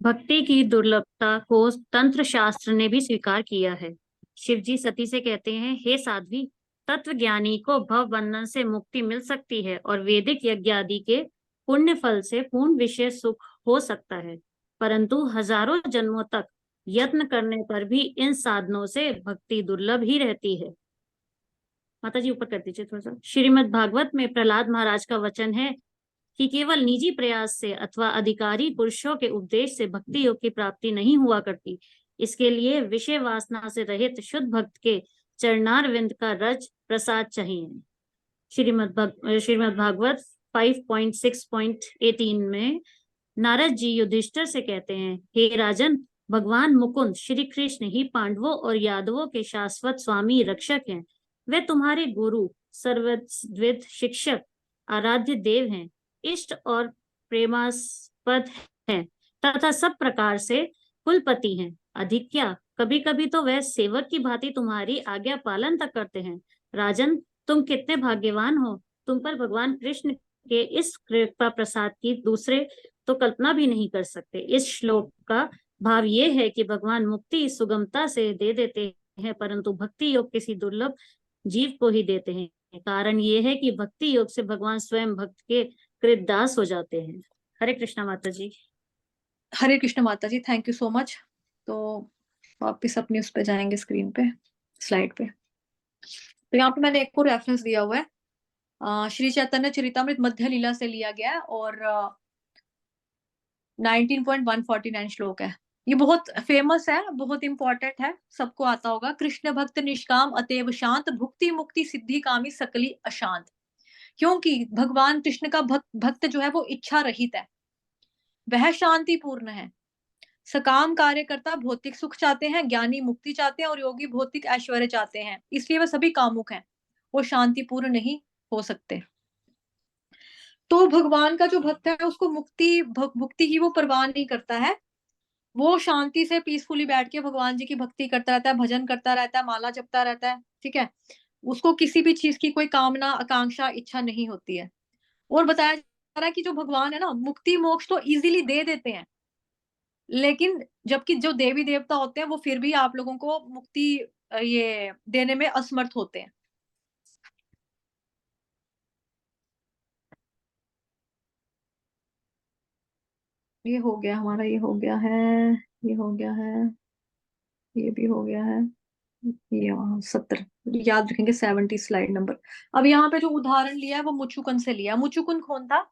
भक्ति की दुर्लभता को तंत्र शास्त्र ने भी स्वीकार किया है। शिव जी सती से कहते हैं, हे साध्वी, तत्व ज्ञानी को भव बंधन से मुक्ति मिल सकती है और वैदिक यज्ञ आदि के पुण्य फल से पूर्ण विषय सुख हो सकता है, परंतु हजारों जन्मों तक यत्न करने पर भी इन साधनों से भक्ति दुर्लभ ही रहती है। माता जी ऊपर कर दीजिए थोड़ा सा। श्रीमद् भागवत में प्रहलाद महाराज का वचन है कि केवल निजी प्रयास से अथवा अधिकारी पुरुषों के उपदेश से भक्ति योग की प्राप्ति नहीं हुआ करती। इसके लिए विषय वासना से रहित शुद्ध भक्त के चरणारविंद का रज प्रसाद चाहिए। श्रीमद् भागवत 5.6.18 में नारद जी युधिष्ठिर से कहते हैं, हे राजन, भगवान मुकुंद श्री कृष्ण ही पांडवों और यादवों के शाश्वत स्वामी रक्षक हैं। वे तुम्हारे गुरु, सर्वविद शिक्षक, आराध्य देव हैं, इष्ट और प्रेमास्पद हैं तथा सब प्रकार से कुलपति हैं। अधिक क्या, कभी कभी तो वह सेवक की भांति तुम्हारी आज्ञा पालन तक करते हैं। राजन, तुम कितने भाग्यवान हो, तुम पर भगवान कृष्ण के इस कृपा प्रसाद की दूसरे तो कल्पना भी नहीं कर सकते। इस श्लोक का भाव ये है कि भगवान मुक्ति सुगमता से दे देते हैं, परंतु भक्ति योग किसी दुर्लभ जीव को ही देते हैं। कारण ये है कि भक्ति योग से भगवान स्वयं भक्त के कृतदास हो जाते हैं। हरे कृष्णा माता जी। हरे कृष्ण माता जी, थैंक यू सो मच। तो वापिस अपनी उस पे जाएंगे, स्क्रीन पे, स्लाइड पे। तो यहाँ पे मैंने एक और रेफरेंस दिया हुआ है, श्री चैतन्य चरितामृत मध्य लीला से लिया गया है, और 19.149 श्लोक है। ये बहुत फेमस है, बहुत इंपॉर्टेंट है, सबको आता होगा। कृष्ण भक्त निष्काम अतएव शांत, भुक्ति मुक्ति सिद्धि कामी सकली अशांत। क्योंकि भगवान कृष्ण का भक्त जो है वो इच्छा रहित है, वह शांतिपूर्ण है। सकाम कार्यकर्ता भौतिक सुख चाहते हैं, ज्ञानी मुक्ति चाहते हैं और योगी भौतिक ऐश्वर्य चाहते हैं, इसलिए वह सभी कामुक हैं, वो शांतिपूर्ण नहीं हो सकते। तो भगवान का जो भक्त है उसको मुक्ति की वो परवाह नहीं करता है, वो शांति से पीसफुली बैठ के भगवान जी की भक्ति करता रहता है, भजन करता रहता है, माला जपता रहता है, ठीक है। उसको किसी भी चीज की कोई कामना, आकांक्षा, इच्छा नहीं होती है। और बताया जा रहा है कि जो भगवान है ना, मुक्ति मोक्ष तो इजीली दे देते हैं, लेकिन जबकि जो देवी देवता होते हैं वो फिर भी आप लोगों को मुक्ति ये देने में असमर्थ होते हैं। ये हो गया हमारा, ये हो गया है, ये हो गया है, ये भी हो गया है, ये 70, याद रखेंगे 70 स्लाइड नंबर। अब यहाँ पे जो उदाहरण लिया है वो मुचुकुन से लिया। मुचुकुन कौन था?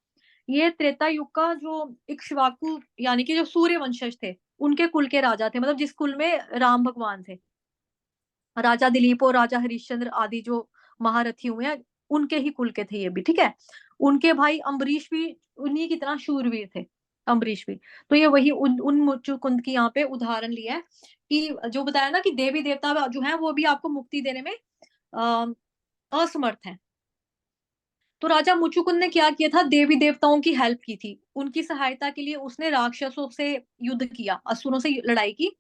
ये त्रेता युग का जो इक्ष्वाकु यानी कि जो सूर्य वंशज थे, उनके कुल के राजा थे, मतलब जिस कुल में राम भगवान थे। राजा दिलीप और राजा हरिश्चंद्र आदि जो महारथी हुए हैं, उनके ही कुल के थे ये भी, ठीक है। उनके भाई अम्बरीश भी उन्हीं की तरह शूरवीर थे, अम्बरीश भी। तो ये वही उन मुचुकुंद की यहाँ पे उदाहरण लिया है कि जो बताया ना कि देवी देवता जो है वो भी आपको मुक्ति देने में असमर्थ है। तो राजा मुचुकुंद ने क्या किया था, देवी देवताओं की हेल्प की थी, उनकी सहायता के लिए उसने राक्षसों से युद्ध किया, असुरों से लड़ाई की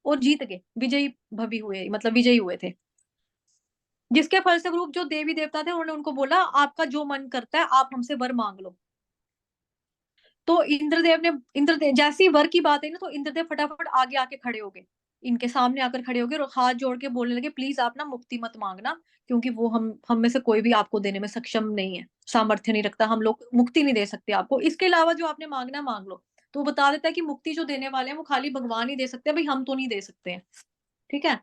और जीत गए, विजयी भवी हुए, मतलब विजयी हुए थे। जिसके फलस्वरूप जो देवी देवता थे उन्होंने उनको बोला आपका जो मन करता है आप हमसे वर मांग लो। तो इंद्रदेव जैसे ही वर की बात है ना, तो इंद्रदेव फटाफट आगे आके खड़े हो गए, इनके सामने आकर खड़े हो गए और हाथ जोड़ के बोलने लगे प्लीज आप ना मुक्ति मत मांगना, क्योंकि वो हम में से कोई भी आपको देने में सक्षम नहीं है, सामर्थ्य नहीं रखता, हम लोग मुक्ति नहीं दे सकते आपको, इसके अलावा जो आपने मांगना मांग लो। तो वो बता देता है कि मुक्ति जो देने वाले हैं वो खाली भगवान ही दे सकते हैं, भाई हम तो नहीं दे सकते हैं, ठीक है।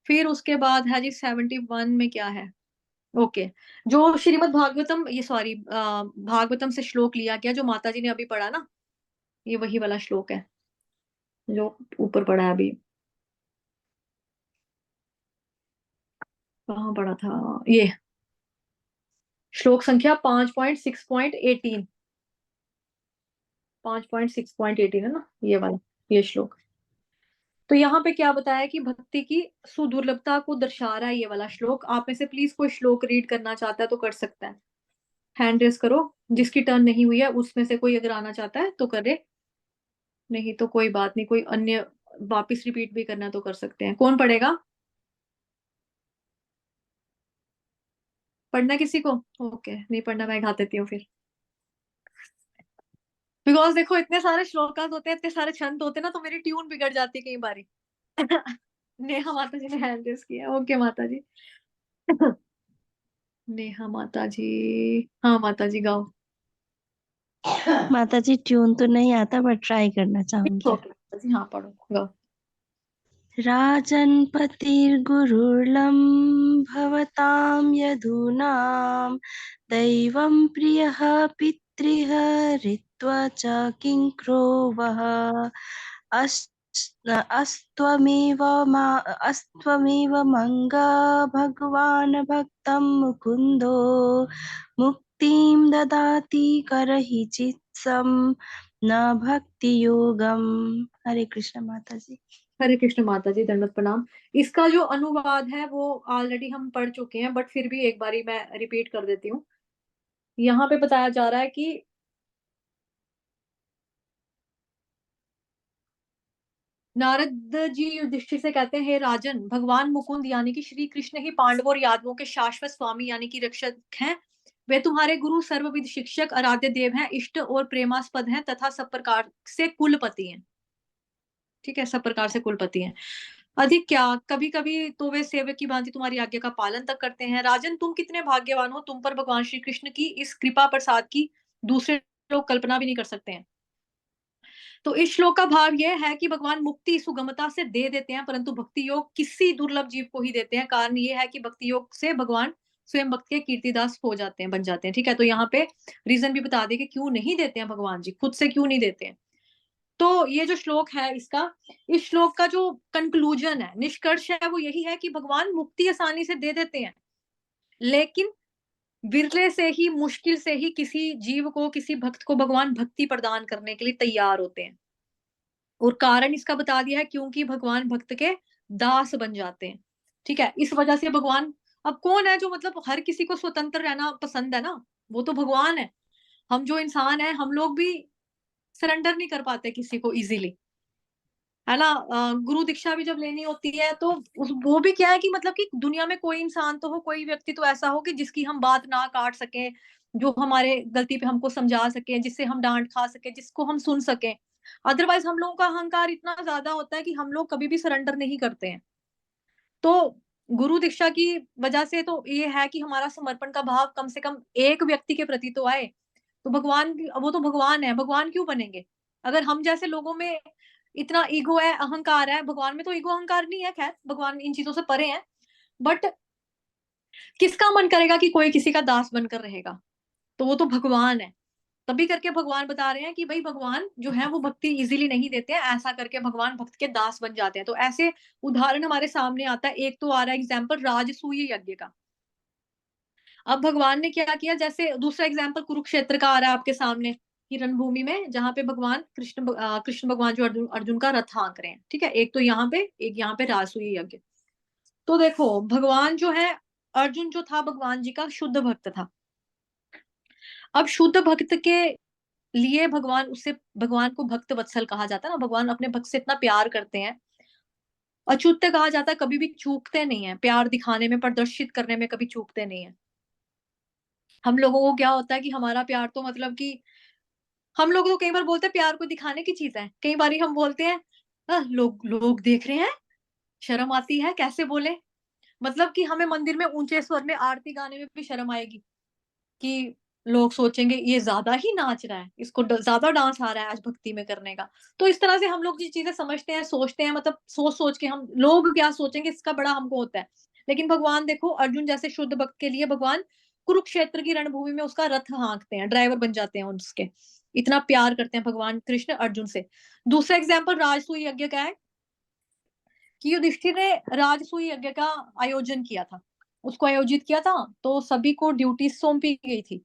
फिर उसके बाद है जी 71 में क्या है, ओके। जो श्रीमद् भागवतम, ये सॉरी भागवतम से श्लोक लिया गया जो माता जी ने अभी पढ़ा ना, ये वही वाला श्लोक है जो ऊपर पढ़ा है अभी, कहाँ पढ़ा था ये, श्लोक संख्या 5.6.18, 5.6.18 है ना ये वाला, ये श्लोक। तो यहाँ पे क्या बताया कि भक्ति की सुदुर्लभता को दर्शा रहा है ये वाला श्लोक। आप में से प्लीज कोई श्लोक रीड करना चाहता है तो कर सकता है, हैंड रेस करो, जिसकी टर्न नहीं हुई है उसमें से कोई अगर आना चाहता है तो करे, नहीं तो कोई बात नहीं, कोई अन्य वापिस रिपीट भी करना तो कर सकते हैं। कौन पढ़ेगा? पढ़ना किसी को? ओके, नहीं पढ़ना मैं गा देती हूँ फिर, बिकॉज देखो इतने सारे श्लोकास होते हैं, इतने सारे छंद होते हैं ना, तो मेरी ट्यून बिगड़ जाती है कई बारी। नेहा माता जी ने हैंड रेस किया, ओके माता जी। नेहा माता जी, हाँ माता जी गाओ। माता जी ट्यून तो नहीं आता पर ट्राई करना चाहूंगी। ओके माता जी, हाँ पढ़ो गाओ। राजन् पतिर्गुरुर्लं भवतां यदूनां दैवं प्रियः पितृः ऋत्वा च किङ्क्रो वः अस्त्वमेव मंगा भगवान् भक्तं मुकुन्दो मुक्तिं ददाति करहि चित्सं न भक्ति योगम। हरे कृष्ण माता जी। हरे कृष्ण माता जी, दंडवत प्रणाम। इसका जो अनुवाद है वो ऑलरेडी हम पढ़ चुके हैं, बट फिर भी एक बारी मैं रिपीट कर देती हूँ। यहाँ पे बताया जा रहा है कि नारद जी युधिष्ठिर से कहते हैं, हे राजन, भगवान मुकुंद यानी कि श्री कृष्ण ही पांडवों और यादवों के शाश्वत स्वामी यानी कि रक्षक हैं। वे तुम्हारे गुरु, सर्वविद शिक्षक, आराध्य देव हैं, इष्ट और प्रेमास्पद हैं तथा सब प्रकार से कुलपति हैं, ठीक है, सब प्रकार से कुलपति हैं। अधिक क्या, कभी कभी तो वे सेवक की भांति तुम्हारी आज्ञा का पालन तक करते हैं। राजन, तुम कितने भाग्यवान हो, तुम पर भगवान श्री कृष्ण की इस कृपा प्रसाद की दूसरे लोग कल्पना भी नहीं कर सकते हैं। तो इस श्लोक का भाव यह है कि भगवान मुक्ति सुगमता से दे देते हैं, परंतु भक्ति योग किसी दुर्लभ जीव को ही देते हैं। कारण ये है कि भक्ति योग से भगवान स्वयं भक्त के कीर्तिदास हो जाते हैं, बन जाते हैं, ठीक है। तो यहाँ पे रीजन भी बता दें कि क्यों नहीं देते हैं भगवान जी, खुद से क्यों नहीं देते हैं। तो ये जो श्लोक है इसका, इस श्लोक का जो कंक्लूजन है, निष्कर्ष है, वो यही है कि भगवान मुक्ति आसानी से दे देते हैं, लेकिन विरले से ही, मुश्किल से ही किसी जीव को, किसी भक्त को भगवान भक्ति प्रदान करने के लिए तैयार होते हैं। और कारण इसका बता दिया है, क्योंकि भगवान भक्त के दास बन जाते हैं। ठीक है, इस वजह से भगवान, अब कौन है जो मतलब हर किसी को स्वतंत्र रहना पसंद है ना, वो तो भगवान है। हम जो इंसान है, हम लोग भी सरेंडर नहीं कर पाते किसी को इजीली, है ना। गुरु दीक्षा भी जब लेनी होती है तो वो भी क्या है कि मतलब कि दुनिया में कोई इंसान तो हो, कोई व्यक्ति तो ऐसा हो कि जिसकी हम बात ना काट सके, जो हमारे गलती पे हमको समझा सके, जिससे हम डांट खा सके, जिसको हम सुन सके। अदरवाइज हम लोगों का अहंकार इतना ज्यादा होता है कि हम लोग कभी भी सरेंडर नहीं करते हैं। तो गुरु दीक्षा की वजह से तो ये है कि हमारा समर्पण का भाव कम से कम एक व्यक्ति के प्रति तो आए। तो भगवान, वो तो भगवान है, भगवान क्यों बनेंगे अगर हम जैसे लोगों में इतना ईगो है, अहंकार है। भगवान में तो ईगो अहंकार नहीं है, खैर भगवान इन चीजों से परे हैं। बट किसका मन करेगा कि कोई किसी का दास बनकर रहेगा? तो वो तो भगवान है। तभी करके भगवान बता रहे हैं कि भाई भगवान जो है वो भक्ति इजीली नहीं देते हैं, ऐसा करके भगवान भक्त के दास बन जाते हैं। तो ऐसे उदाहरण हमारे सामने आता है। एक तो आ रहा है एग्जाम्पल राजसूय यज्ञ का। अब भगवान ने क्या किया, जैसे दूसरा एग्जाम्पल कुरुक्षेत्र का आ रहा है आपके सामने, कि रणभूमि में जहां पे भगवान कृष्ण भगवान जो अर्जुन का रथ हाँक रहे हैं। ठीक है, एक तो यहाँ पे, एक यहाँ पे राजसूय यज्ञ। तो देखो भगवान जो है, अर्जुन जो था भगवान जी का शुद्ध भक्त था। अब शुद्ध भक्त के लिए भगवान, उससे भगवान को भक्त वत्सल कहा जाता है ना, भगवान अपने भक्त से इतना प्यार करते हैं। अच्युत कहा जाता है, कभी भी चूकते नहीं है प्यार दिखाने में, प्रदर्शित करने में कभी चूकते नहीं है। हम लोगों को क्या होता है कि हमारा प्यार तो मतलब कि हम लोग तो कई बार बोलते हैं प्यार को दिखाने की चीज है, कई बार हम बोलते हैं लोग लोग देख रहे हैं, शर्म आती है कैसे बोले। मतलब कि हमें मंदिर में ऊंचे स्वर में आरती गाने में भी शर्म आएगी कि लोग सोचेंगे ये ज्यादा ही नाच रहा है, इसको ज्यादा डांस आ रहा है आज भक्ति में करने का। तो इस तरह से हम लोग जो चीजें समझते हैं, सोचते हैं, मतलब सोच सोच के हम लोग क्या सोचेंगे इसका बड़ा हमको होता है। लेकिन भगवान देखो, अर्जुन जैसे शुद्ध भक्त के लिए भगवान कुरुक्षेत्र की रणभूमि में उसका रथ हाँकते हैं, ड्राइवर बन जाते हैं उसके। इतना प्यार करते हैं भगवान कृष्ण अर्जुन से। दूसरा एग्जाम्पल राजसूय यज्ञ का है कि युधिष्ठिर ने राजसूय यज्ञ का आयोजन किया था, उसको आयोजित किया था, तो सभी को ड्यूटी सौंपी गई थी।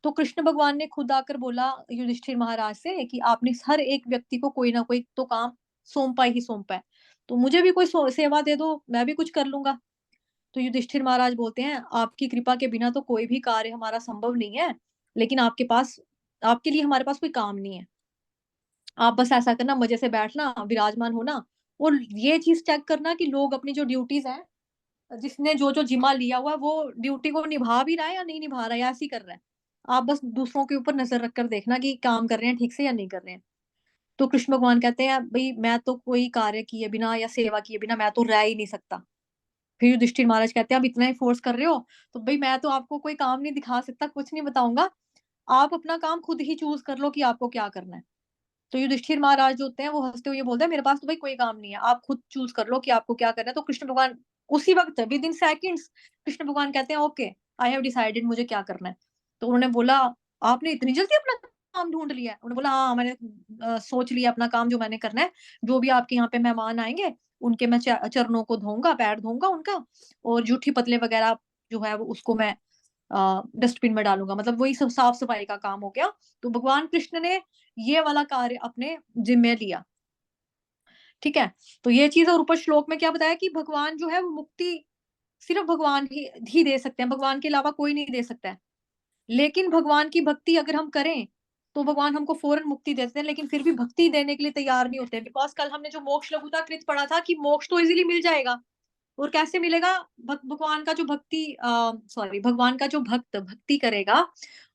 तो कृष्ण भगवान ने खुद आकर बोला युधिष्ठिर महाराज से कि आपने हर एक व्यक्ति को कोई ना कोई तो काम सौंपा ही सौंपा है, तो मुझे भी कोई सेवा दे दो, मैं भी कुछ कर लूंगा। तो युधिष्ठिर महाराज बोलते हैं आपकी कृपा के बिना तो कोई भी कार्य हमारा संभव नहीं है, लेकिन आपके पास, आपके लिए हमारे पास कोई काम नहीं है। आप बस ऐसा करना, मजे से बैठना, विराजमान होना, और ये चीज चेक करना कि लोग अपनी जो ड्यूटीज है, जिसने जो जो जिम्मा लिया हुआ है वो ड्यूटी को निभा भी रहा है या नहीं निभा रहा है, या ऐसे ही कर रहा है। आप बस दूसरों के ऊपर नजर रखकर देखना कि काम कर रहे हैं ठीक से या नहीं कर रहे हैं। तो कृष्ण भगवान कहते हैं भाई मैं तो कोई कार्य किए बिना या सेवा किए बिना मैं तो रह ही नहीं सकता। फिर युधिष्ठिर महाराज कहते हैं आप इतना ही फोर्स कर रहे हो, तो भाई मैं तो आपको कोई काम नहीं दिखा सकता, कुछ नहीं बताऊंगा, आप अपना काम खुद ही चूज कर लो कि आपको क्या करना है। तो युधिष्ठिर महाराज जो होते हैं वो हंसते हुए बोलते हैं मेरे पास तो भाई कोई काम नहीं है, आप खुद चूज कर लो कि आपको क्या करना है। तो कृष्ण भगवान उसी वक्त विद इन सेकंड्स कृष्ण भगवान कहते हैं ओके आई हैव डिसाइडेड, मुझे क्या करना है। तो उन्होंने बोला आपने इतनी जल्दी अपना काम ढूंढ लिया है? उन्होंने बोला हाँ मैंने सोच लिया अपना काम जो मैंने करना है। जो भी आपके यहाँ पे मेहमान आएंगे उनके मैं चरणों को धोऊंगा, पैर धोऊंगा उनका, और जूठी पतले वगैरह जो है वो उसको मैं डस्टबिन में डालूंगा, मतलब वही सब साफ सफाई का काम हो गया। तो भगवान कृष्ण ने ये वाला कार्य अपने जिम्मे लिया। ठीक है, तो ये चीज, और ऊपर श्लोक में क्या बताया कि भगवान जो है वो मुक्ति सिर्फ भगवान ही दे सकते हैं, भगवान के अलावा कोई नहीं दे सकता है। लेकिन भगवान की भक्ति अगर हम करें तो भगवान हमको फौरन मुक्ति देते हैं, लेकिन फिर भी भक्ति देने के लिए तैयार नहीं होते। बिकॉज कल हमने जो मोक्ष लघुता कृत पढ़ा था कि मोक्ष तो इजीली मिल जाएगा, और कैसे मिलेगा? भगवान का जो भगवान का जो भक्त भक्ति करेगा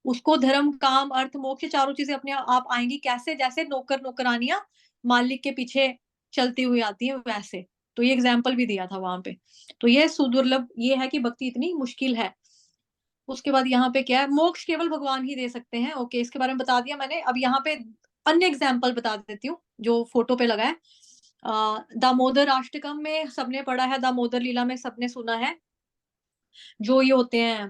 उसको धर्म काम अर्थ मोक्ष चारों चीजें अपने आप आएंगी। कैसे? जैसे नौकर नौकरानियां मालिक के पीछे चलती हुई आती है वैसे। तो ये एग्जाम्पल भी दिया था वहां पे। तो ये सुदुर्लभ ये है कि भक्ति इतनी मुश्किल है। उसके बाद यहाँ पे क्या है, मोक्ष केवल भगवान ही दे सकते हैं। ओके, इसके बारे में बता दिया मैंने। अब यहाँ पे अन्य एग्जाम्पल बता देती हूँ जो फोटो पे लगा है। दामोदर अष्टकम में सबने पढ़ा है, दामोदर लीला में सबने सुना है। जो ये होते हैं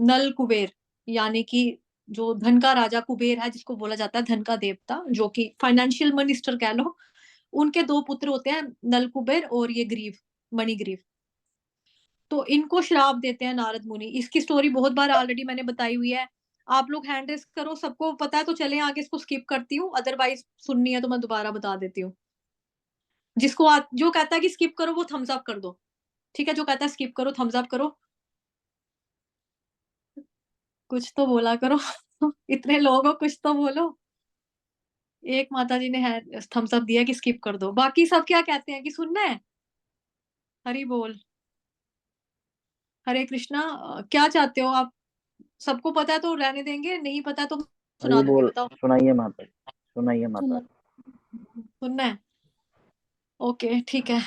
नल कुबेर, यानी कि जो धन का राजा कुबेर है, जिसको बोला जाता है धन का देवता, जो कि फाइनेंशियल मिनिस्टर कह लो, उनके दो पुत्र होते हैं, नल कुबेर और ये ग्रीव, मणिग्रीव। तो इनको श्राप देते हैं नारद मुनि। इसकी स्टोरी बहुत बार ऑलरेडी मैंने बताई हुई है। आप लोग हैंड रेस करो, सबको पता है तो चले आगे, इसको स्किप करती हूँ, अदरवाइज सुननी है तो मैं दोबारा बता देती हूँ। जो कहता है कि स्किप करो वो थम्स अप कर दो, ठीक है? जो कहता है स्किप करो थम्स अप करो, कुछ तो बोला करो। इतने लोग हो, कुछ तो बोलो। एक माता जी ने है थम्स अप दिया कि स्किप कर दो, बाकी सब क्या कहते हैं कि सुनना है? हरि बोल, हरे कृष्णा। क्या चाहते हो आप? सबको पता है तो रहने देंगे, नहीं पता तो हरी सुना दूंगी, बोल। बताओ। सुनाइए माता जी, सुनाइए माता सुनना जी। सुनना है? ओके ठीक है,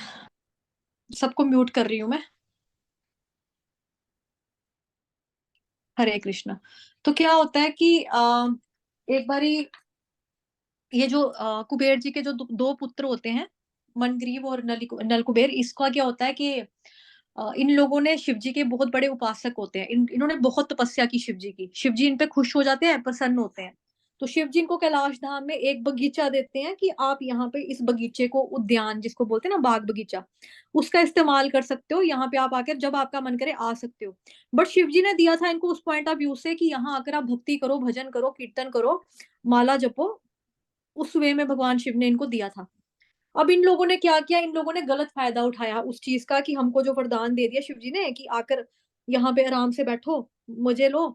सबको म्यूट कर रही हूँ मैं। हरे कृष्णा। तो क्या होता है कि एक बारी ये जो कुबेर जी के जो दो पुत्र होते हैं, मनग्रीव और नलकुबेर, इसका क्या होता है कि इन लोगों ने शिव जी के बहुत बड़े उपासक होते हैं। इन्होंने बहुत तपस्या की शिव जी की। शिव जी इन पे खुश हो जाते हैं, प्रसन्न होते हैं। तो शिव जी इनको कैलाश धाम में एक बगीचा देते हैं कि आप यहाँ पे इस बगीचे को, उद्यान जिसको बोलते हैं ना, बाग बगीचा, उसका इस्तेमाल कर सकते हो। यहाँ पे आप आकर जब आपका मन करे आ सकते हो। बट शिव जी ने दिया था इनको उस पॉइंट ऑफ व्यू से कि यहाँ आकर आप भक्ति करो, भजन करो, कीर्तन करो, माला जपो। उस वे में भगवान शिव ने इनको दिया था। अब इन लोगों ने क्या किया, इन लोगों ने गलत फायदा उठाया उस चीज का कि हमको जो वरदान दे दिया शिव जी ने कि आकर यहाँ पे आराम से बैठो, मजे लो,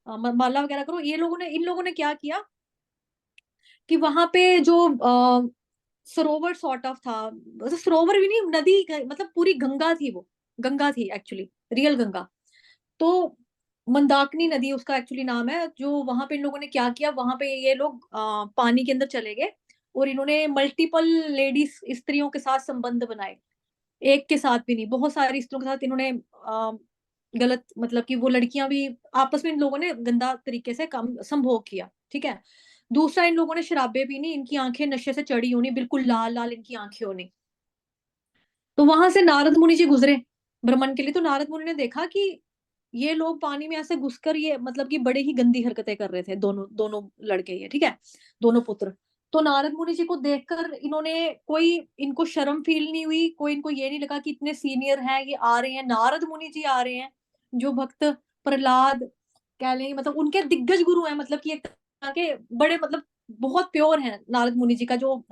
माला वगैरह करो। इन लोगों ने क्या किया कि वहां पे जो सरोवर सॉर्ट ऑफ था, मतलब सरोवर भी नहीं, नदी, मतलब पूरी गंगा थी वो। गंगा थी एक्चुअली, रियल गंगा। तो मंदाकिनी नदी उसका एक्चुअली नाम है। जो वहां पे इन लोगों ने क्या किया, वहां पे ये लोग पानी के अंदर चले गए और इन्होंने मल्टीपल लेडीज, स्त्रियों के साथ संबंध बनाए। एक के साथ भी नहीं, बहुत सारी स्त्रियों के साथ इन्होंने गलत, मतलब कि वो लड़कियां भी आपस में इन लोगों ने गंदा तरीके से काम संभोग किया, ठीक है? दूसरा, इन लोगों ने शराबे पीनी, इनकी आंखें नशे से चढ़ी होनी, बिल्कुल लाल लाल इनकी आंखें होनी। तो वहां से नारद मुनि जी गुजरे भ्रमण के लिए। तो नारद मुनि ने देखा कि ये लोग पानी में ऐसे घुसकर, ये मतलब कि बड़े ही गंदी हरकतें कर रहे थे, दोनों दोनों लड़के, ये ठीक है, दोनों पुत्र। तो नारद मुनि जी को देखकर इन्होंने, कोई इनको शर्म फील नहीं हुई, कोई इनको ये नहीं लगा कि इतने सीनियर हैं ये आ रहे हैं, नारद मुनि जी आ रहे हैं, जो भक्त प्रहलाद कह लेंगे, मतलब उनके दिग्गज गुरु हैं, मतलब कि एक तरह के बड़े, मतलब बहुत प्योर है नारद मुनि जी का जो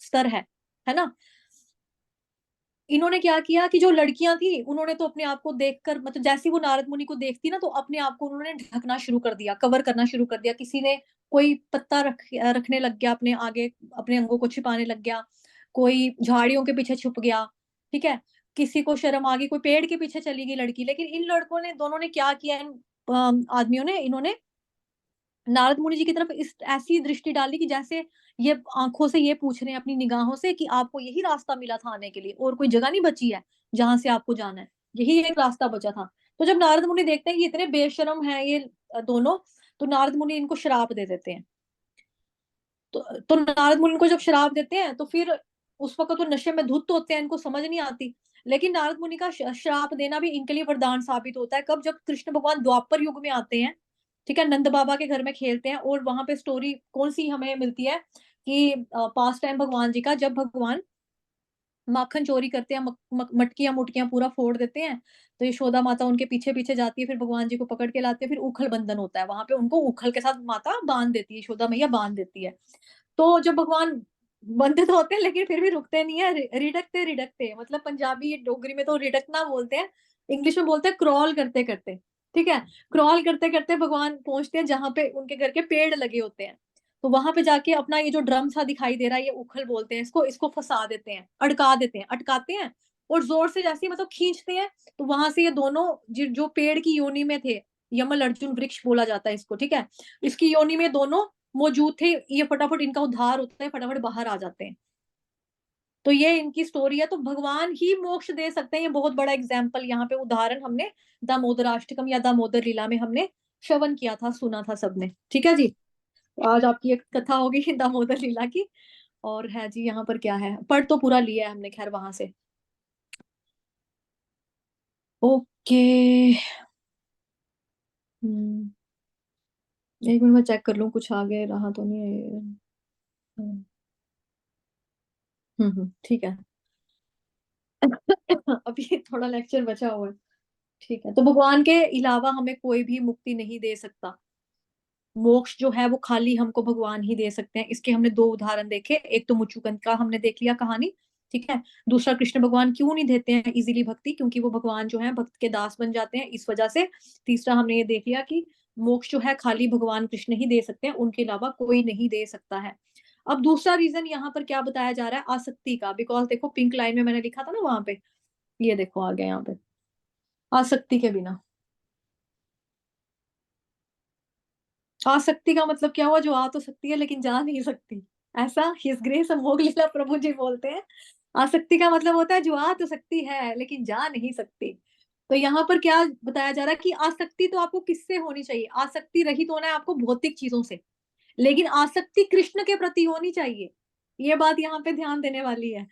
स्तर है ना। इन्होंने क्या किया कि जो लड़कियां थी उन्होंने तो अपने आप को देखकर, मतलब जैसे ही वो नारद मुनि को देखती ना, तो अपने आप को उन्होंने ढकना शुरू कर दिया, कवर करना शुरू कर दिया। किसी ने कोई पत्ता रखने लग गया अपने आगे, अपने अंगों को छिपाने लग गया, कोई झाड़ियों के पीछे छुप गया, ठीक है? किसी को शर्म आ गई, कोई पेड़ के पीछे चली गई लड़की। लेकिन इन लड़कों ने, दोनों ने क्या किया, इन आदमियों ने, इन्होंने नारद मुनि जी की तरफ इस ऐसी दृष्टि डाली कि जैसे ये आंखों से ये पूछ रहे हैं अपनी निगाहों से कि आपको यही रास्ता मिला था आने के लिए, और कोई जगह नहीं बची है जहां से आपको जाना है, यही एक रास्ता बचा था। तो जब नारद मुनि देखते हैं कि इतने बेशर्म हैं ये दोनों, तो नारद मुनि इनको श्राप दे देते हैं। तो नारद मुनि को जब श्राप देते हैं तो फिर उस वक्त तो नशे में धुत होते हैं, इनको समझ नहीं आती। लेकिन नारद मुनि का श्राप देना भी इनके लिए वरदान साबित होता है। कब? जब कृष्ण भगवान द्वापर युग में आते हैं, ठीक है, नंद बाबा के घर में खेलते हैं, और वहां पे स्टोरी कौन सी हमें मिलती है कि पास टाइम भगवान जी का, जब भगवान माखन चोरी करते हैं, मटकियां मुटकियां पूरा फोड़ देते हैं, तो यशोदा माता उनके पीछे पीछे जाती है, फिर भगवान जी को पकड़ के लाते हैं, फिर उखल बंधन होता है वहां पे, उनको उखल के साथ माता बांध देती है, यशोदा मैया बांध देती है। तो जब भगवान बंधे तो होते हैं लेकिन फिर भी रुकते नहीं है, रिडकते रिडकते, मतलब पंजाबी डोगरी में तो रिडकना बोलते हैं, इंग्लिश में बोलते हैं क्रॉल करते करते, ठीक है? क्रॉल करते करते भगवान पहुंचते हैं जहां पे उनके घर के पेड़ लगे होते हैं। तो वहां पे जाके अपना ये जो ड्रम सा दिखाई दे रहा है, ये उखल बोलते हैं इसको, इसको फंसा देते हैं, अड़का देते हैं, अटकाते हैं, और जोर से जैसे ही मतलब खींचते हैं, तो वहां से ये दोनों जो पेड़ की योनि में थे, यमल अर्जुन वृक्ष बोला जाता है इसको, ठीक है, इसकी योनि में दोनों मौजूद थे, ये फटाफट इनका उद्धार होता है, फटाफट बाहर आ जाते हैं। तो ये इनकी स्टोरी है। तो भगवान ही मोक्ष दे सकते हैं, ये बहुत बड़ा एग्जाम्पल यहाँ पे उदाहरण हमने दामोदराष्टकम या दामोदर लीला में हमने श्रवण किया था, सुना था सबने, ठीक है जी? आज आपकी एक कथा होगी दामोदर लीला की। और है जी, यहाँ पर क्या है, पढ़ तो पूरा लिया है हमने खैर वहां से। ओके। हम्म, एक मिनट में चेक कर लूं कुछ आगे रहा तो नहीं है। ठीक है। अभी थोड़ा लेक्चर बचा हुआ है। ठीक है, तो भगवान के अलावा हमें कोई भी मुक्ति नहीं दे सकता। मोक्ष जो है वो खाली हमको भगवान ही दे सकते हैं। इसके हमने दो उदाहरण देखे, एक तो मुचुकुंद का हमने देख लिया कहानी, ठीक है। दूसरा कृष्ण भगवान क्यों नहीं देते हैं इजीली भक्ति, क्योंकि वो भगवान जो है भक्त के दास बन जाते हैं, इस वजह से। तीसरा हमने ये देख लिया कि मोक्ष जो है खाली भगवान कृष्ण ही दे सकते हैं, उनके अलावा कोई नहीं दे सकता है। अब दूसरा रीजन यहाँ पर क्या बताया जा रहा है, आसक्ति का। बिकॉज देखो पिंक लाइन में मैंने लिखा था ना वहां पे, ये देखो आ गया यहाँ पे, आसक्ति के बिना। आसक्ति का मतलब क्या हुआ, जो आ तो सकती है लेकिन जा नहीं सकती, ऐसा हिज ग्रेस अमोघ लीला प्रभु जी बोलते हैं। आसक्ति का मतलब होता है जो आ तो सकती है लेकिन जा नहीं सकती। तो यहाँ पर क्या बताया जा रहा है कि आसक्ति तो आपको किससे होनी चाहिए, आसक्ति रहित होना है आपको भौतिक चीजों से, लेकिन आसक्ति कृष्ण के प्रति होनी चाहिए। ये बात यहाँ पे ध्यान देने वाली है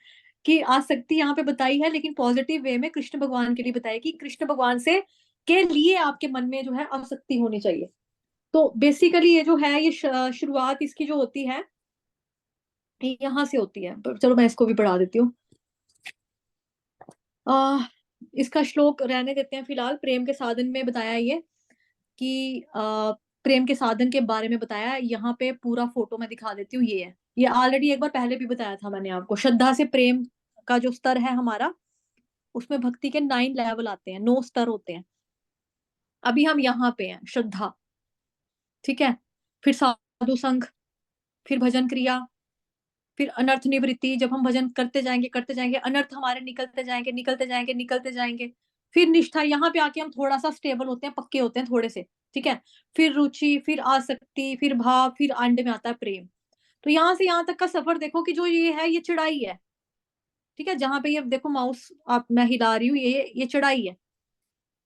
कि आसक्ति यहाँ पे बताई है लेकिन पॉजिटिव वे में, कृष्ण भगवान के लिए बताई कि कृष्ण भगवान से के लिए आपके मन में जो है आसक्ति होनी चाहिए। तो बेसिकली ये जो है ये शुरुआत इसकी जो होती है यहाँ से होती है। चलो मैं इसको भी पढ़ा देती हूँ। इसका श्लोक रहने देते हैं फिलहाल। प्रेम के साधन में बताया ये कि प्रेम के साधन के बारे में बताया। यहाँ पे पूरा फोटो मैं दिखा देती हूँ। ये है, ये ऑलरेडी एक बार पहले भी बताया था मैंने आपको। श्रद्धा से प्रेम का जो स्तर है हमारा, उसमें भक्ति के 9 लेवल आते हैं, 9 स्तर होते हैं। अभी हम यहाँ पे हैं, श्रद्धा, ठीक है। फिर साधु संघ, फिर भजन क्रिया, फिर अनर्थ निवृत्ति। जब हम भजन करते जाएंगे अनर्थ हमारे निकलते जाएंगे निकलते जाएंगे निकलते जाएंगे। फिर निष्ठा, यहाँ पे आके हम थोड़ा सा स्टेबल होते हैं, पक्के होते हैं थोड़े से, ठीक है। फिर रुचि, फिर आसक्ति, फिर भाव, फिर अंड में आता है प्रेम। तो यहाँ से यहाँ तक का सफर देखो कि जो ये है ये चढ़ाई है, ठीक है। जहां पे ये देखो माउस आप मैं हिला रही हूँ, ये चढ़ाई है।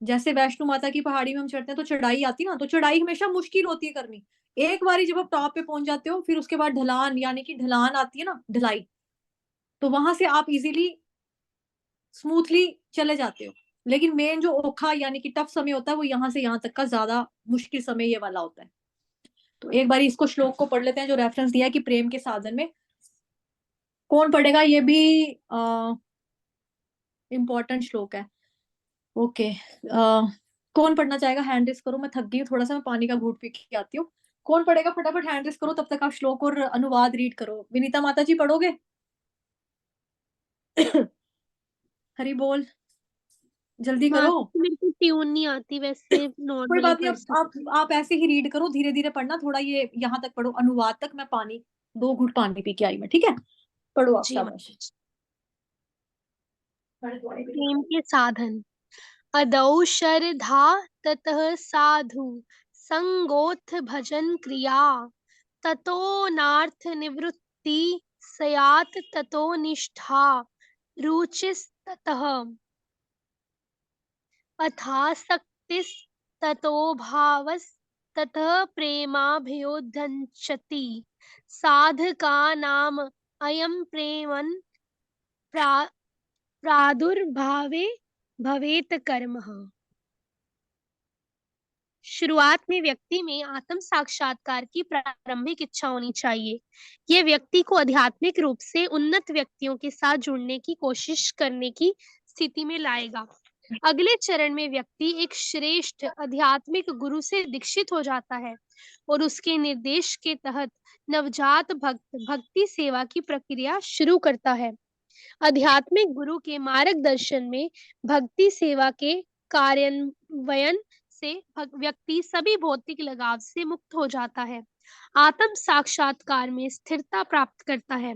जैसे वैष्णो माता की पहाड़ी में हम चढ़ते हैं तो चढ़ाई आती है ना, तो चढ़ाई हमेशा मुश्किल होती है करनी। एक बारी जब आप टॉप पे पहुंच जाते हो, फिर उसके बाद ढलान, यानी कि ढलान आती है ना, ढलाई, तो वहां से आप इजीली स्मूथली चले जाते हो। लेकिन मेन जो ओखा यानी कि टफ समय होता है वो यहाँ से यहाँ तक का ज्यादा मुश्किल समय ये वाला होता है। तो एक बार इसको श्लोक को पढ़ लेते हैं जो रेफरेंस दिया है कि प्रेम के साधन में। कौन पढ़ेगा, ये भी इम्पोर्टेंट श्लोक है। ओके, कौन पढ़ना चाहेगा, हैंड रेस करो। मैं थक गई हूँ थोड़ा सा, मैं पानी का घूंट पी के आती हूँ। कौन पढ़ेगा, फटाफट हैंड रेस करो, तब तक आप श्लोक और अनुवाद रीड करो। विनीता माता जी पढ़ोगे? हरी बोल, जल्दी करो। मेरे को ट्यून नहीं आती, वैसे कोई नॉर्मली बात नहीं, पढ़ सकती आप ऐसे ही रीड करो, धीरे धीरे पढ़ना थोड़ा, ये यहाँ तक पढ़ो अनुवाद तक। मैं पानी 2 घूंट पानी पी के आई मैं, ठीक है। पढ़ो हूँ। आप, जी शाबाश। माता जी। प्रेम के साधन। अदौ शरधा ततः साधु संगोथ भजन क्रिया, ततो नार्थ निवृत्ति सयात ततो निष्ठा रुचिस्ततः अथासक्तिस् ततो भावस् ततः प्रेमाभ्युदञ्चति साधका नाम अयं प्रेमन् प्रादुर्भावे भवेत कर्मः। शुरुआत में व्यक्ति में आत्म साक्षात्कार की प्रारंभिक इच्छा होनी चाहिए। यह व्यक्ति को आध्यात्मिक रूप से उन्नत व्यक्तियों के साथ जुड़ने की कोशिश करने की स्थिति में लाएगा। अगले चरण में व्यक्ति एक श्रेष्ठ आध्यात्मिक गुरु से दीक्षित हो जाता है और उसके निर्देश के तहत नवजात भक्त भक्ति सेवा की प्रक्रिया शुरू करता है। आध्यात्मिक गुरु के मार्गदर्शन में भक्ति सेवा के कार्यान्वयन से व्यक्ति सभी भौतिक लगाव से मुक्त हो जाता है, आत्म साक्षात्कार में स्थिरता प्राप्त करता है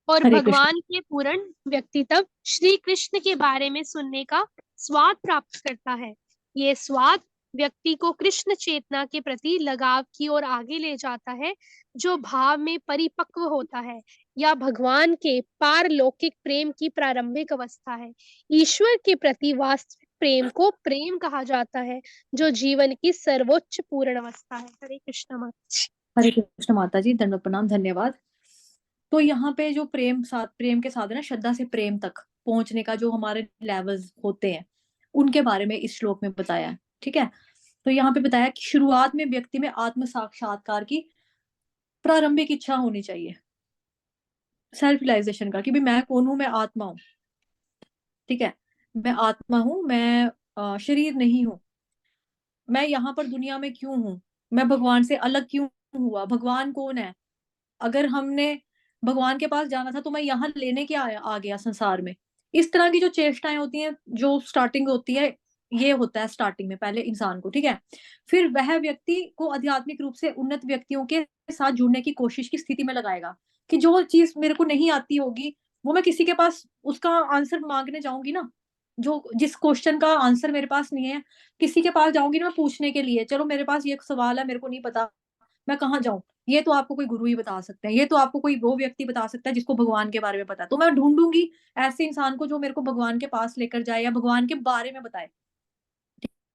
और हरे कृष्ण। भगवान के पूर्ण व्यक्ति तब श्री कृष्ण के बारे में सुनने का स्वाद प्राप्त करता है। ये स्वाद व्यक्ति को कृष्ण चेतना के प्रति लगाव की ओर आगे ले जाता है, जो भाव में परिपक्व होता है या भगवान के पारलौकिक प्रेम की प्रारंभिक अवस्था है। ईश्वर के प्रति वास्तविक प्रेम को प्रेम कहा जाता है, जो जीवन की सर्वोच्च पूर्ण अवस्था है। हरे कृष्ण माता जी। हरे कृष्ण माता जी, दंडवत प्रणाम, धन्यवाद। तो यहाँ पे जो प्रेम के साधन है, श्रद्धा से प्रेम तक पहुंचने का जो हमारे लेवल्स होते हैं, उनके बारे में इस श्लोक में बताया है, ठीक है। तो यहाँ पे बताया कि शुरुआत में व्यक्ति में आत्म साक्षात्कार की प्रारंभिक इच्छा होनी चाहिए, सेल्फ रियलाइजेशन का, कि भाई मैं कौन हूं, मैं आत्मा हूं, ठीक है। मैं आत्मा हूँ, मैं शरीर नहीं हूँ। मैं यहाँ पर दुनिया में क्यों हूँ? मैं भगवान से अलग क्यों हुआ? भगवान कौन है? अगर हमने भगवान के पास जाना था तो मैं यहाँ लेने क्या आ गया संसार में? इस तरह की जो चेष्टाएं होती हैं, जो स्टार्टिंग होती है, ये होता है स्टार्टिंग में पहले इंसान को, ठीक है। फिर वह व्यक्ति को आध्यात्मिक रूप से उन्नत व्यक्तियों के साथ जुड़ने की कोशिश की स्थिति में लगाएगा कि जो चीज मेरे को नहीं आती होगी वो मैं किसी के पास उसका आंसर मांगने जाऊंगी ना। जो जिस क्वेश्चन का आंसर मेरे पास नहीं है, किसी के पास जाऊंगी ना मैं पूछने के लिए, चलो मेरे पास ये सवाल है, मेरे को नहीं पता, मैं कहाँ जाऊं? ये तो आपको कोई गुरु ही बता सकते हैं, ये तो आपको कोई वो व्यक्ति बता सकता है जिसको भगवान के बारे में पता है। तो मैं ढूंढूंगी ऐसे इंसान को जो मेरे को भगवान के पास लेकर जाए या भगवान के बारे में बताए,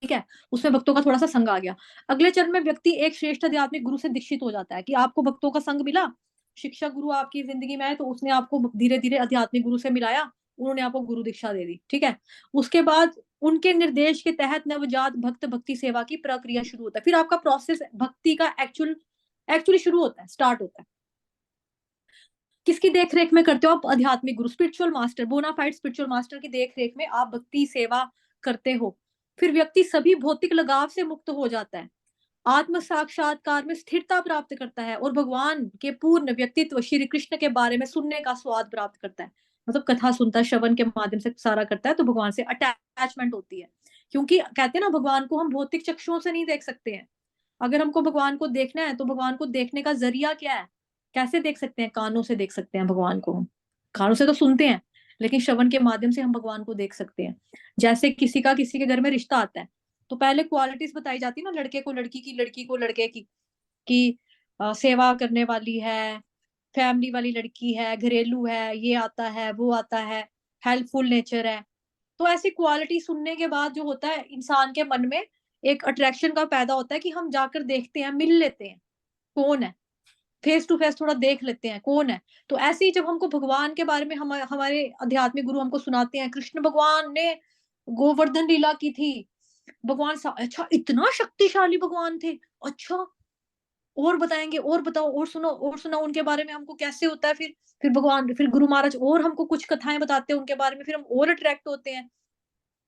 ठीक है। उसमें भक्तों का थोड़ा सा संग आ गया। अगले चरण में व्यक्ति एक श्रेष्ठ आध्यात्मिक गुरु से दीक्षित हो जाता है कि आपको भक्तों का संग मिला, शिक्षा गुरु आपकी जिंदगी में आए तो उसने आपको धीरे धीरे आध्यात्मिक गुरु से मिलाया, उन्होंने आपको गुरु दीक्षा दे दी, ठीक है। उसके बाद उनके निर्देश के तहत नवजात भक्त भक्ति सेवा की प्रक्रिया शुरू होता है। फिर आपका प्रोसेस भक्ति का एक्चुअली शुरू होता है, स्टार्ट होता है। किसकी देख रेख में करते हो आप? आध्यात्मिक गुरु, spiritual master, bona fide spiritual master की देख रेख में आप भक्ति सेवा करते हो। फिर व्यक्ति सभी भौतिक लगाव से मुक्त हो जाता है, आत्म साक्षात्कार में स्थिरता प्राप्त करता है और भगवान के पूर्ण व्यक्तित्व श्री कृष्ण के बारे में सुनने का स्वाद प्राप्त करता है। मतलब कथा सुनता है, श्रवण के माध्यम से सारा करता है, तो भगवान से अटैचमेंट होती है। क्योंकि कहते हैं ना, भगवान को हम भौतिक चक्षुओं से नहीं देख सकते हैं। अगर हमको भगवान को देखना है तो भगवान को देखने का जरिया क्या है? कैसे देख सकते हैं? कानों से देख सकते हैं भगवान को हम। कानों से तो सुनते हैं, लेकिन श्रवण के माध्यम से हम भगवान को देख सकते हैं। जैसे किसी के घर में रिश्ता आता है तो पहले क्वालिटीज बताई जाती है ना, लड़के को लड़की की, लड़की को लड़के की, सेवा करने वाली है, फैमिली वाली लड़की है, घरेलू है, ये आता है वो आता है, हेल्पफुल नेचर है। तो ऐसी क्वालिटी सुनने के बाद जो होता है इंसान के मन में एक अट्रैक्शन का पैदा होता है कि हम जाकर देखते हैं, मिल लेते हैं कौन है, फेस टू फेस थोड़ा देख लेते हैं कौन है। तो ऐसे ही जब हमको भगवान के बारे में हमारे आध्यात्मिक गुरु हमको सुनाते हैं, कृष्ण भगवान ने गोवर्धन लीला की थी, अच्छा इतना शक्तिशाली भगवान थे, अच्छा और बताएंगे, और बताओ, और सुनाओ उनके बारे में हमको कैसे होता है। फिर गुरु महाराज और हमको कुछ कथाएं बताते हैं उनके बारे में, फिर हम और अट्रैक्ट होते हैं।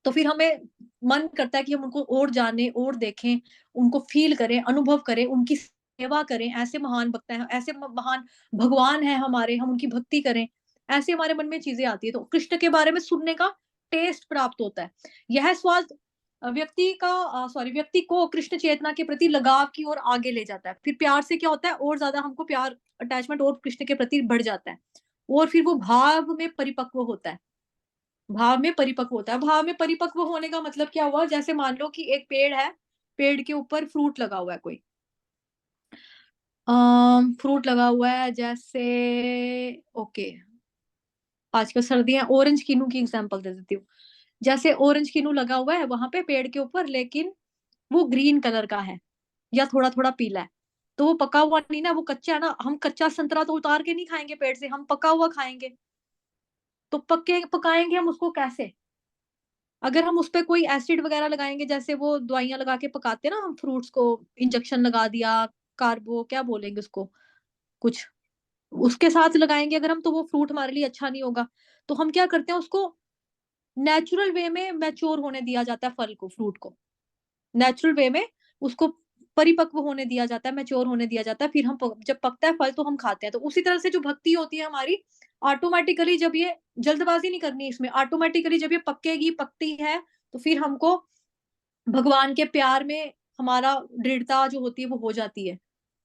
तो फिर हमें मन करता है कि हम उनको और जाने और देखें, उनको फील करें, अनुभव करें, उनकी सेवा करें। ऐसे महान भक्त हैं, ऐसे महान भगवान है हमारे, हम उनकी भक्ति करें। ऐसे हमारे मन में चीजें आती है, तो कृष्ण के बारे में सुनने का टेस्ट प्राप्त होता है। यह स्वाद व्यक्ति को कृष्ण चेतना के प्रति लगाव की ओर आगे ले जाता है। फिर प्यार से क्या होता है, और ज्यादा हमको प्यार, अटैचमेंट और कृष्ण के प्रति बढ़ जाता है, और फिर वो भाव में परिपक्व होता है। भाव में परिपक्व होने का मतलब क्या हुआ? जैसे मान लो कि एक पेड़ है, पेड़ के ऊपर फ्रूट लगा हुआ है कोई, फ्रूट लगा हुआ है जैसे, ओके, आजकल सर्दियां, ऑरेंज कीनू की एग्जांपल दे देती हूँ। जैसे ऑरेंज कीनू लगा हुआ है वहां पे पेड़ के ऊपर, लेकिन वो ग्रीन कलर का है या थोड़ा थोड़ा पीला है, तो वो पका हुआ नहीं ना, वो कच्चा है ना। हम कच्चा संतरा तो उतार के नहीं खाएंगे पेड़ से, हम पका हुआ खाएंगे। तो पकाएंगे हम उसको कैसे? अगर हम उस पे कोई एसिड वगैरह लगाएंगे, जैसे वो दवाइयां लगा के पकाते हैं ना हम फ्रूट्स को, इंजेक्शन लगा दिया, कार्बो क्या बोलेंगे उसको, कुछ उसके साथ लगाएंगे अगर हम, तो वो फ्रूट हमारे लिए अच्छा नहीं होगा। तो हम क्या करते हैं, उसको नेचुरल वे में मैच्योर होने दिया जाता है, फल को, फ्रूट को नेचुरल वे में उसको परिपक्व होने दिया जाता है, मैच्योर होने दिया जाता है। फिर जब पकता है फल तो हम खाते हैं। तो उसी तरह से जो भक्ति होती है हमारी, ऑटोमेटिकली जब ये, जल्दबाजी नहीं करनी इसमें, ऑटोमेटिकली जब ये पक्केगी, पकती है, तो फिर हमको भगवान के प्यार में हमारा दृढ़ता जो होती है वो हो जाती है,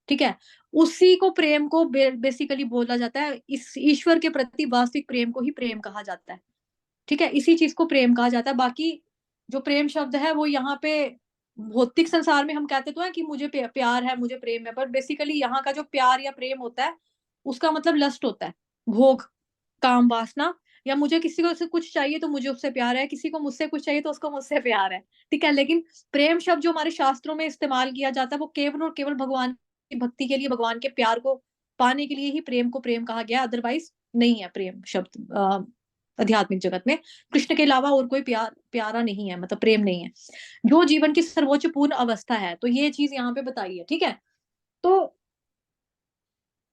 ठीक है। उसी को प्रेम को बेसिकली बोला जाता है, इस ईश्वर के प्रति वास्तविक प्रेम को ही प्रेम कहा जाता है, ठीक है। इसी चीज को प्रेम कहा जाता है। बाकी जो प्रेम शब्द है वो यहाँ पे भौतिक संसार में हम कहते तो है कि मुझे प्यार है, मुझे प्रेम है, पर बेसिकली यहाँ का जो प्यार या प्रेम होता है उसका मतलब लस्ट होता है, भोग, काम वासना, या मुझे किसी को से कुछ चाहिए तो मुझे उससे प्यार है, किसी को मुझसे कुछ चाहिए तो उसको मुझसे प्यार है, ठीक है। लेकिन प्रेम शब्द जो हमारे शास्त्रों में इस्तेमाल किया जाता है वो केवल और केवल भगवान की भक्ति के लिए, भगवान के प्यार को पाने के लिए ही प्रेम को प्रेम कहा गया, अदरवाइज नहीं है प्रेम शब्द आध्यात्मिक जगत में। कृष्ण के अलावा और कोई प्यारा नहीं है, मतलब प्रेम नहीं है, जो जीवन की सर्वोच्च पूर्ण अवस्था है। तो ये चीज यहाँ पे बताई है, ठीक है। तो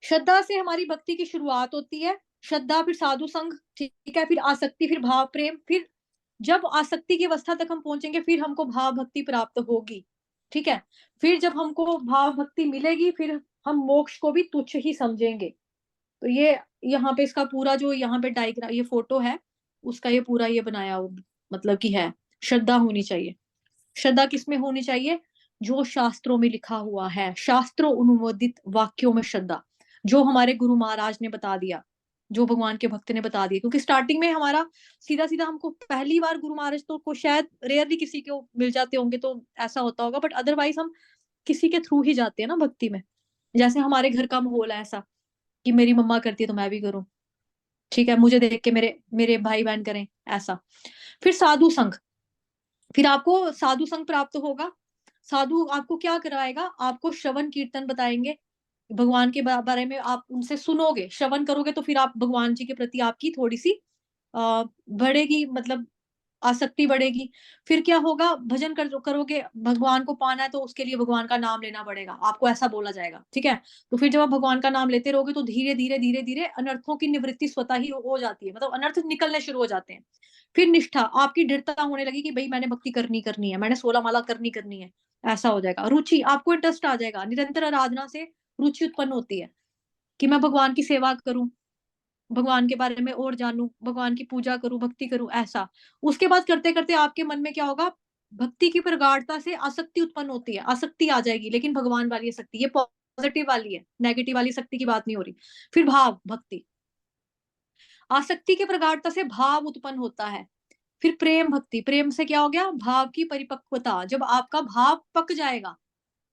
श्रद्धा से हमारी भक्ति की शुरुआत होती है, श्रद्धा, फिर साधु संग, ठीक है, फिर आसक्ति, फिर भाव प्रेम, फिर जब आसक्ति की अवस्था तक हम पहुंचेंगे फिर हमको भाव भक्ति प्राप्त होगी। ठीक है, फिर जब हमको भाव भक्ति मिलेगी फिर हम मोक्ष को भी तुच्छ ही समझेंगे। तो ये यहाँ पे इसका पूरा जो यहाँ पे डायग्राम, ये फोटो है उसका, ये पूरा ये बनाया मतलब कि है, श्रद्धा होनी चाहिए। श्रद्धा किसमें होनी चाहिए? जो शास्त्रों में लिखा हुआ है, शास्त्रों अनुमोदित वाक्यों में श्रद्धा, जो हमारे गुरु महाराज ने बता दिया, जो भगवान के भक्त ने बता दिया। क्योंकि स्टार्टिंग में हमारा सीधा सीधा हमको पहली बार गुरु महाराज तो को शायद रेयरली किसी को मिल जाते होंगे तो ऐसा होता होगा, बट अदरवाइज हम किसी के थ्रू ही जाते हैं ना भक्ति में। जैसे हमारे घर का माहौल है ऐसा कि मेरी मम्मा करती है तो मैं भी करूं, ठीक है, मुझे देख के मेरे मेरे भाई बहन करें, ऐसा। फिर साधु संघ, फिर आपको साधु संघ प्राप्त होगा। साधु आपको क्या कराएगा? आपको श्रवण कीर्तन बताएंगे, भगवान के बारे में आप उनसे सुनोगे, श्रवण करोगे, तो फिर आप भगवान जी के प्रति आपकी थोड़ी सी बढ़ेगी, मतलब आसक्ति बढ़ेगी। फिर क्या होगा? भजन करोगे, भगवान को पाना है तो उसके लिए भगवान का नाम लेना पड़ेगा, आपको ऐसा बोला जाएगा। ठीक है, तो फिर जब आप भगवान का नाम लेते रहोगे तो धीरे धीरे धीरे धीरे अनर्थों की निवृत्ति स्वतः ही हो जाती है, मतलब अनर्थ निकलने शुरू हो जाते हैं। फिर निष्ठा, आपकी दृढ़ता होने लगी कि भाई मैंने भक्ति करनी है, मैंने 16 माला करनी है, ऐसा हो जाएगा। रुचि, आपको इंटरेस्ट आ जाएगा, निरंतर आराधना से रुचि उत्पन्न होती है कि मैं भगवान की सेवा करूं, भगवान के बारे में और जानूं, भगवान की पूजा करूं, भक्ति करूं, ऐसा। उसके बाद करते करते आपके मन में क्या होगा? भक्ति की प्रगाढ़ता से आसक्ति उत्पन्न होती है, आसक्ति आ जाएगी, लेकिन भगवान वाली आसक्ति, ये पॉजिटिव वाली है, नेगेटिव वाली शक्ति की बात नहीं हो रही। फिर भाव भक्ति, आसक्ति की प्रगाढ़ता से भाव उत्पन्न होता है। फिर प्रेम भक्ति, प्रेम से क्या हो गया? भाव की परिपक्वता, जब आपका भाव पक जाएगा।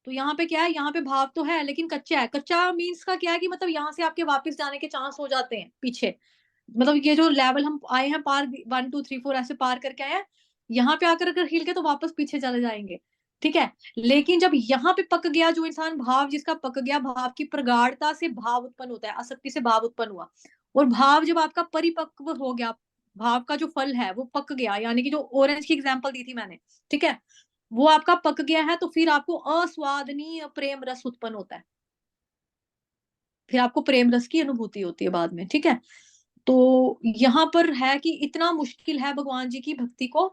तो यहाँ पे क्या है? यहाँ पे भाव तो है लेकिन कच्चा है। कच्चा मीन्स का क्या है कि मतलब यहाँ से आपके वापस जाने के चांस हो जाते हैं पीछे, मतलब ये जो लेवल हम आए हैं पार, 1 2 3 4 ऐसे पार करके आए हैं, यहाँ पे आकर अगर हिल के तो वापस पीछे चले जाएंगे। ठीक है, लेकिन जब यहाँ पे पक गया जो इंसान, भाव जिसका पक गया, भाव की प्रगाढ़ता से भाव उत्पन्न होता है, आसक्ति से भाव उत्पन्न हुआ, और भाव जब आपका परिपक्व हो गया, भाव का जो फल है वो पक गया, यानी कि जो ऑरेंज की एग्जांपल दी थी मैंने, ठीक है, वो आपका पक गया है, तो फिर आपको अस्वादनीय प्रेम रस उत्पन्न होता है, फिर आपको प्रेम रस की अनुभूति होती है बाद में। ठीक है, तो यहाँ पर है कि इतना मुश्किल है भगवान जी की भक्ति को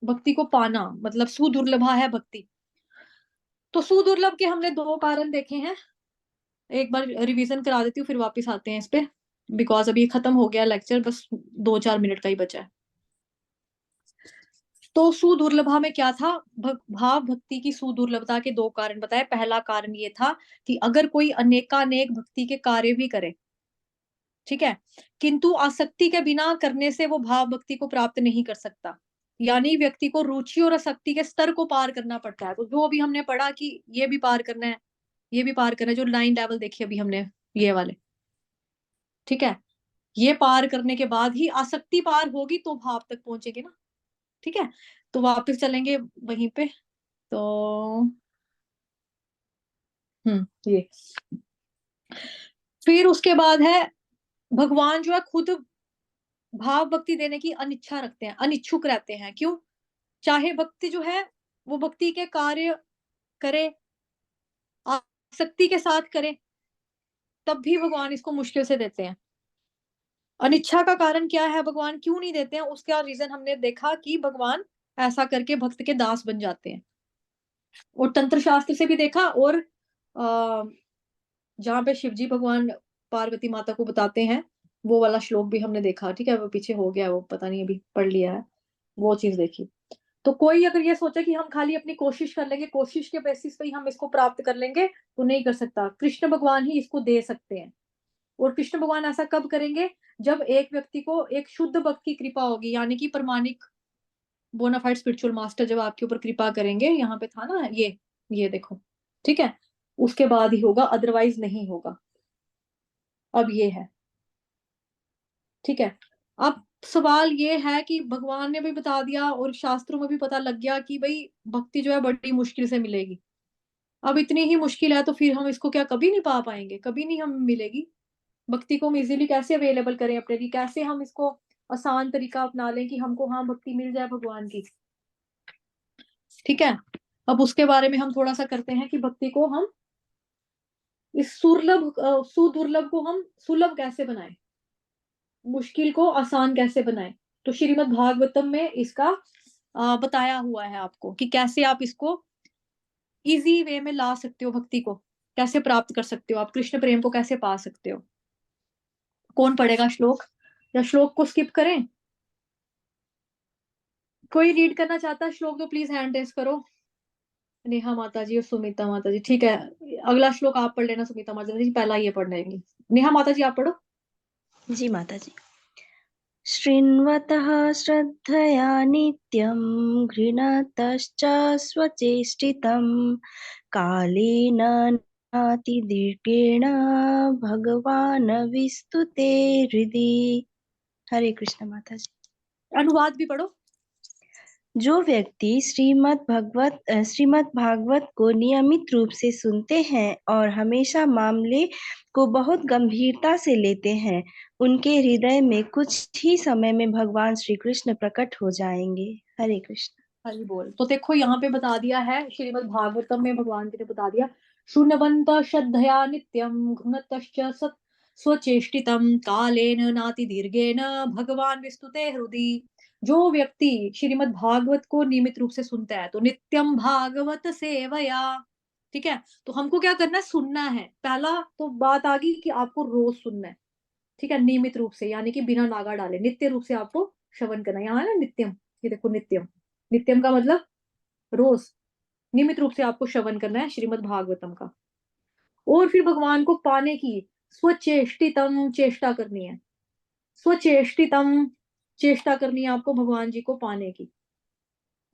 भक्ति को पाना, मतलब सुदुर्लभा है भक्ति। तो सुदुर्लभ के हमने 2 कारण देखे हैं, एक बार रिवीजन करा देती हूँ फिर वापस आते हैं इस पे, बिकॉज अभी खत्म हो गया लेक्चर, बस 2-4 मिनट का ही बचा है। तो सुदुर्लभा में क्या था? भाव भक्ति की सुदुर्लभता के 2 कारण बताए। पहला कारण ये था कि अगर कोई अनेकानेक भक्ति के कार्य भी करे, ठीक है, किंतु आसक्ति के बिना करने से वो भाव भक्ति को प्राप्त नहीं कर सकता, यानी व्यक्ति को रुचि और आसक्ति के स्तर को पार करना पड़ता है। तो जो अभी हमने पढ़ा कि ये भी पार करना है, ये भी पार करना है, जो 9 लेवल देखिए अभी हमने ये वाले, ठीक है, ये पार करने के बाद ही आसक्ति पार होगी तो भाव तक पहुंचेगी ना। ठीक है, तो वापस चलेंगे वहीं पे। तो ये फिर उसके बाद है, भगवान जो है खुद भाव भक्ति देने की अनिच्छा रखते हैं, अनिच्छुक रहते हैं। क्यों? चाहे भक्ति जो है वो भक्ति के कार्य करे, आसक्ति के साथ करे, तब भी भगवान इसको मुश्किल से देते हैं। अनिच्छा का कारण क्या है? भगवान क्यों नहीं देते हैं? उसका रीजन हमने देखा कि भगवान ऐसा करके भक्त के दास बन जाते हैं, और तंत्र शास्त्र से भी देखा, और जहाँ पे शिव जी भगवान पार्वती माता को बताते हैं वो वाला श्लोक भी हमने देखा। ठीक है, वो पीछे हो गया, वो पता नहीं अभी पढ़ लिया है, वो चीज देखी। तो कोई अगर ये सोचे कि हम खाली अपनी कोशिश कर लेंगे, कोशिश के बेसिस पे ही हम इसको प्राप्त कर लेंगे, तो नहीं कर सकता। कृष्ण भगवान ही इसको दे सकते हैं, और कृष्ण भगवान ऐसा कब करेंगे? जब एक व्यक्ति को एक शुद्ध भक्त की कृपा होगी, यानी कि प्रमाणिक बोनाफाइड स्पिरिचुअल मास्टर जब आपके ऊपर कृपा करेंगे, यहाँ पे था ना ये देखो, ठीक है, उसके बाद ही होगा, अदरवाइज नहीं होगा। अब ये है, ठीक है। अब सवाल ये है कि भगवान ने भी बता दिया और शास्त्रों में भी पता लग गया कि भाई भक्ति जो है बड़ी मुश्किल से मिलेगी। अब इतनी ही मुश्किल है तो फिर हम इसको क्या कभी नहीं पा पाएंगे? कभी नहीं हम मिलेगी भक्ति को हम इजीली कैसे अवेलेबल करें अपने लिए? कैसे हम इसको आसान तरीका अपना लें कि हमको हाँ भक्ति मिल जाए भगवान की? ठीक है, अब उसके बारे में हम थोड़ा सा करते हैं कि भक्ति को हम इस सुदुर्लभ को हम सुलभ कैसे बनाएं, मुश्किल को आसान कैसे बनाएं। तो श्रीमद् भागवतम में इसका बताया हुआ है आपको कि कैसे आप इसको इजी वे में ला सकते हो, भक्ति को कैसे प्राप्त कर सकते हो, आप कृष्ण प्रेम को कैसे पा सकते हो। कौन पढ़ेगा श्लोक, या श्लोक को स्किप करें? कोई रीड करना चाहता है श्लोक तो प्लीज हैंड रेस करो। नेहा माता जी और सुमिता माता जी, ठीक है। अगला श्लोक आप पढ़ लेना सुमिता माता जी, पहला ये पढ़ लेंगे। नेहा माता जी आप पढ़ो। जी माता जी। शृण्वतः श्रद्धया नित्यं गृणतश्च स्वचेष्टितं कालेन नातिदीर्घेण भगवान् विस्तुते हृदि। हरे कृष्ण माता जी। अनुवाद भी पढ़ो। जो व्यक्ति श्रीमद् भागवत को नियमित रूप से सुनते हैं और हमेशा मामले को बहुत गंभीरता से लेते हैं, उनके हृदय में कुछ ही समय में भगवान श्री कृष्ण प्रकट हो जाएंगे। हरे कृष्ण। हरि बोल। तो देखो यहाँ पे बता दिया है श्रीमद् भागवतम में, भगवान जी ने बता दिया, शृण्वन्तः श्रद्धया नित्यं घृणतश्च स्वचेष्टितं कालेन नाति दीर्घेन भगवान विस्तुते हृदि। जो व्यक्ति श्रीमद् भागवत को नियमित रूप से सुनता है, तो नित्यम भागवत सेवया, ठीक है। तो हमको क्या करना है, सुनना है। पहला तो बात आ गई कि आपको रोज सुनना है, ठीक है, नियमित रूप से, यानी कि बिना नागा डाले नित्य रूप से आपको श्रवण करना है। यहाँ है ना नित्यम, ये देखो नित्यम, नित्यम का मतलब रोज नियमित रूप से आपको श्रवण करना है श्रीमद् भागवतम का। और फिर भगवान को पाने की स्वचेष्टितम चेष्टा करनी है, स्वचेष्टितम चेष्टा करनी है आपको भगवान जी को पाने की।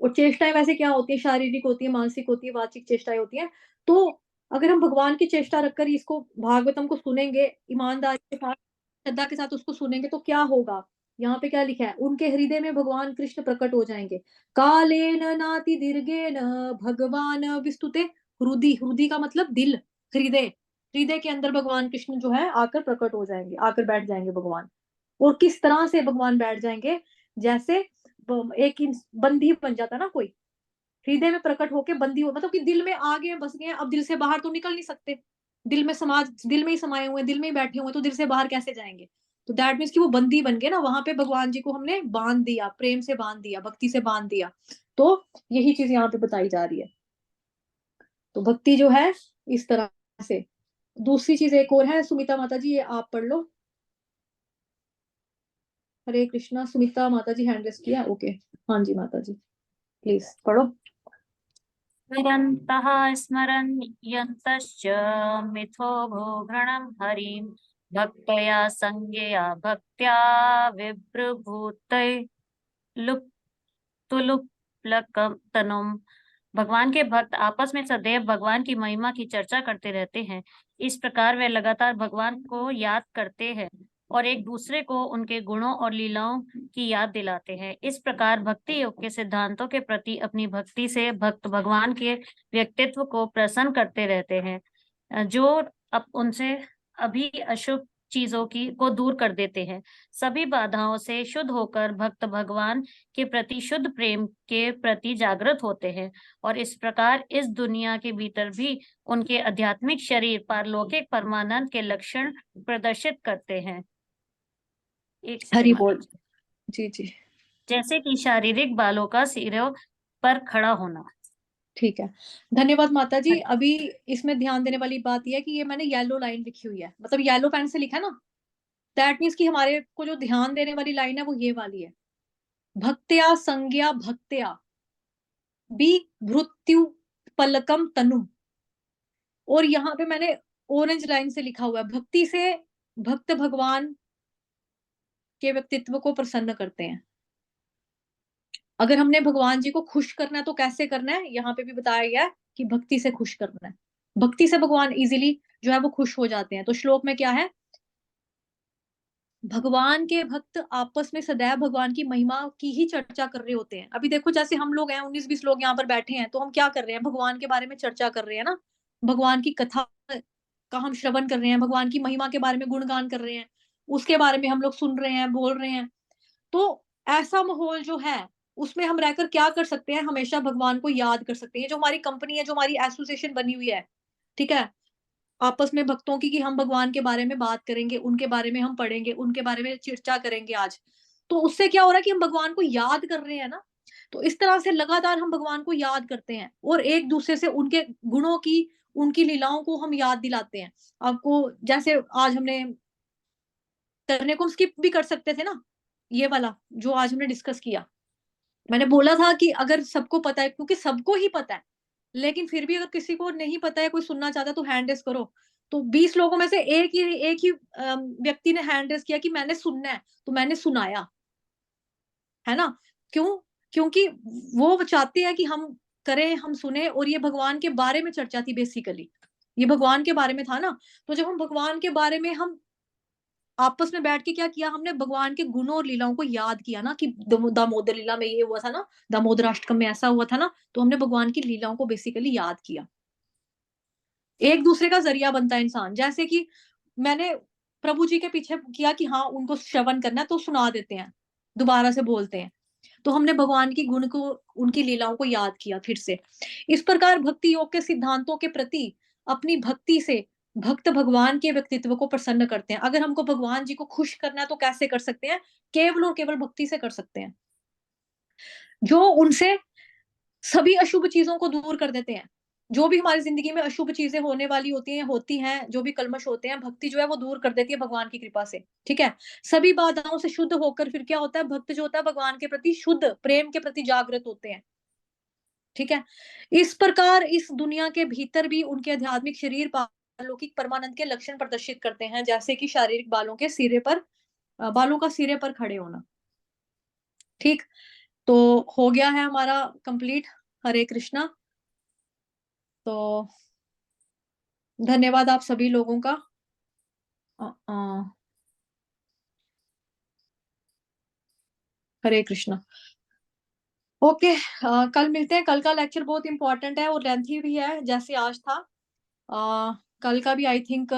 और चेष्टाएं वैसे क्या होती है, शारीरिक होती है, मानसिक होती है, वाचिक चेष्टाएं होती हैं। तो अगर हम भगवान की चेष्टा रखकर इसको भागवतम को सुनेंगे, ईमानदारी के साथ, श्रद्धा के साथ उसको सुनेंगे, तो क्या होगा, यहाँ पे क्या लिखा है, उनके हृदय में भगवान कृष्ण प्रकट हो जाएंगे। कालेन नाति दीर्घेन भगवान विस्तुते हृदि, हृदय का मतलब दिल, हृदय, हृदय के अंदर भगवान कृष्ण जो है आकर प्रकट हो जाएंगे, आकर बैठ जाएंगे भगवान। और किस तरह से भगवान बैठ जाएंगे, जैसे एक बंदी बन जाता ना कोई, हृदय में प्रकट होके बंदी हो, मतलब कि दिल में आ गए, बस गए, अब दिल से बाहर तो निकल नहीं सकते, दिल में दिल में ही समाये हुए, दिल में ही बैठे हुए, तो दिल से बाहर कैसे जाएंगे। तो दैट मीन्स कि वो बंदी बन गए ना, वहां पे भगवान जी को हमने बांध दिया, प्रेम से बांध दिया, भक्ति से बांध दिया। तो यही चीज यहाँ पे बताई जा रही है। तो भक्ति जो है इस तरह से। दूसरी चीज एक और है, सुमिता माता जी ये आप पढ़ लो। हरे कृष्णा, सुमिता माता जी हैंड रेस किया, ओके। हाँ जी माता जी प्लीज पढ़ो। स्मरन्तः स्मरन्यन्तश्च मिथो घृणं हरिं भक्तया संज्ञया भक्त्या विभ्रभूतै लुप्तुलुप्लकतनुम्। भगवान के भक्त आपस में सदैव भगवान की महिमा की चर्चा करते रहते हैं। इस प्रकार वे लगातार भगवान को याद करते हैं और एक दूसरे को उनके गुणों और लीलाओं की याद दिलाते हैं। इस प्रकार भक्ति योग के सिद्धांतों के प्रति अपनी भक्ति से भक्त भगवान के व्यक्तित्व को प्रसन्न करते रहते हैं, जो अब उनसे अभी अशुभ चीजों की को दूर कर देते हैं। सभी बाधाओं से शुद्ध होकर भक्त भगवान के प्रति शुद्ध प्रेम के प्रति जागृत होते हैं और इस प्रकार इस दुनिया के भीतर भी उनके आध्यात्मिक शरीर पारलौकिक परमानंद के लक्षण प्रदर्शित करते हैं। एक हरि सेकंड बोल। जी जी जैसे कि शारीरिक बालों का सिरों पर खड़ा होना। ठीक है, धन्यवाद माता जी। अभी इसमें ध्यान देने वाली बात यह है कि ये मैंने येलो लाइन लिखी हुई है, मतलब येलो पेन से लिखा है ना, दैट मीन्स कि हमारे को जो ध्यान देने वाली लाइन है वो ये वाली है, भक्त्या संज्ञा भक्त्या बी भृत्यु पलकम तनु। और यहाँ पे मैंने ऑरेंज लाइन से लिखा हुआ है, भक्ति से भक्त भगवान के व्यक्तित्व को प्रसन्न करते हैं। अगर हमने भगवान जी को खुश करना है तो कैसे करना है, यहाँ पे भी बताया गया है कि भक्ति से खुश करना है। भक्ति से भगवान इजीली जो है वो खुश हो जाते हैं। तो श्लोक में क्या है, भगवान के भक्त आपस में सदैव भगवान की महिमा की ही चर्चा कर रहे होते हैं। अभी देखो जैसे हम लोग हैं 19-20 लोग यहाँ पर बैठे हैं, तो हम क्या कर रहे हैं, भगवान के बारे में चर्चा कर रहे हैं ना, भगवान की कथा का हम श्रवण कर रहे हैं, भगवान की महिमा के बारे में गुणगान कर रहे हैं, उसके बारे में हम लोग सुन रहे हैं, बोल रहे हैं। तो ऐसा माहौल जो है उसमें हम रहकर क्या कर सकते हैं, हमेशा भगवान को याद कर सकते हैं। जो हमारी कंपनी है, जो हमारी एसोसिएशन बनी हुई है, ठीक है, आपस में भक्तों की, कि हम भगवान के बारे में बात करेंगे, उनके बारे में हम पढ़ेंगे, उनके बारे में चर्चा करेंगे आज। तो उससे क्या हो रहा है कि हम भगवान को याद कर रहे हैं ना। तो इस तरह से लगातार हम भगवान को याद करते हैं और एक दूसरे से उनके गुणों की, उनकी लीलाओं को हम याद दिलाते हैं। आपको जैसे आज हमने करने को स्किप भी कर सकते थे ना, ये वाला जो आज हमने डिस्कस किया। मैंने बोला था कि अगर सबको पता है, क्योंकि सबको ही पता है, लेकिन फिर भी अगर किसी को नहीं पता है, कोई सुनना चाहता है, तो हैंड रेस करो। तो 20 लोगों में से एक ही व्यक्ति ने हैंड रेस किया कि मैंने सुनना है, तो मैंने सुनाया, है ना। क्यों? क्योंकि वो चाहते हैं कि हम करें, हम सुने, और ये भगवान के बारे में चर्चा थी बेसिकली, ये भगवान के बारे में था ना। तो जब हम भगवान के बारे में हम आपस में बैठ के क्या किया, हमने भगवान के गुणों और लीलाओं को याद किया ना, कि दामोदर लीला में ये हुआ था ना, दामोदर अष्टकम में ऐसा हुआ था ना। तो हमने भगवान की लीलाओं को बेसिकली याद किया। एक दूसरे का जरिया बनता है इंसान, जैसे कि मैंने प्रभु जी के पीछे किया कि हाँ उनको श्रवण करना है, तो सुना देते हैं, दोबारा से बोलते हैं। तो हमने भगवान की गुण को, उनकी लीलाओं को याद किया फिर से। इस प्रकार भक्ति योग के सिद्धांतों के प्रति अपनी भक्ति से भक्त भगवान के व्यक्तित्व को प्रसन्न करते हैं। अगर हमको भगवान जी को खुश करना है तो कैसे कर सकते हैं? केवल और केवल भक्ति से कर सकते हैं, जो उनसे सभी अशुभ चीजों को दूर कर देते हैं। जो भी हमारी जिंदगी में अशुभ चीजें होने वाली होती हैं, जो भी कल्मश होते हैं, भक्ति जो है वो दूर कर देती है भगवान की कृपा से। ठीक है, सभी बाधाओं से शुद्ध होकर फिर क्या होता है, भक्त जो होता है भगवान के प्रति शुद्ध प्रेम के प्रति जागृत होते हैं। ठीक है, इस प्रकार इस दुनिया के भीतर भी उनके आध्यात्मिक शरीर अलौकिक परमानंद के लक्षण प्रदर्शित करते हैं, जैसे कि शारीरिक बालों का सिरे पर खड़े होना। ठीक, तो हो गया है हमारा कंप्लीट। हरे कृष्णा। तो धन्यवाद आप सभी लोगों का। हरे कृष्णा। ओके, कल मिलते हैं। कल का लेक्चर बहुत इंपॉर्टेंट है और लेंथी भी है, जैसे आज था। कल का भी आई थिंक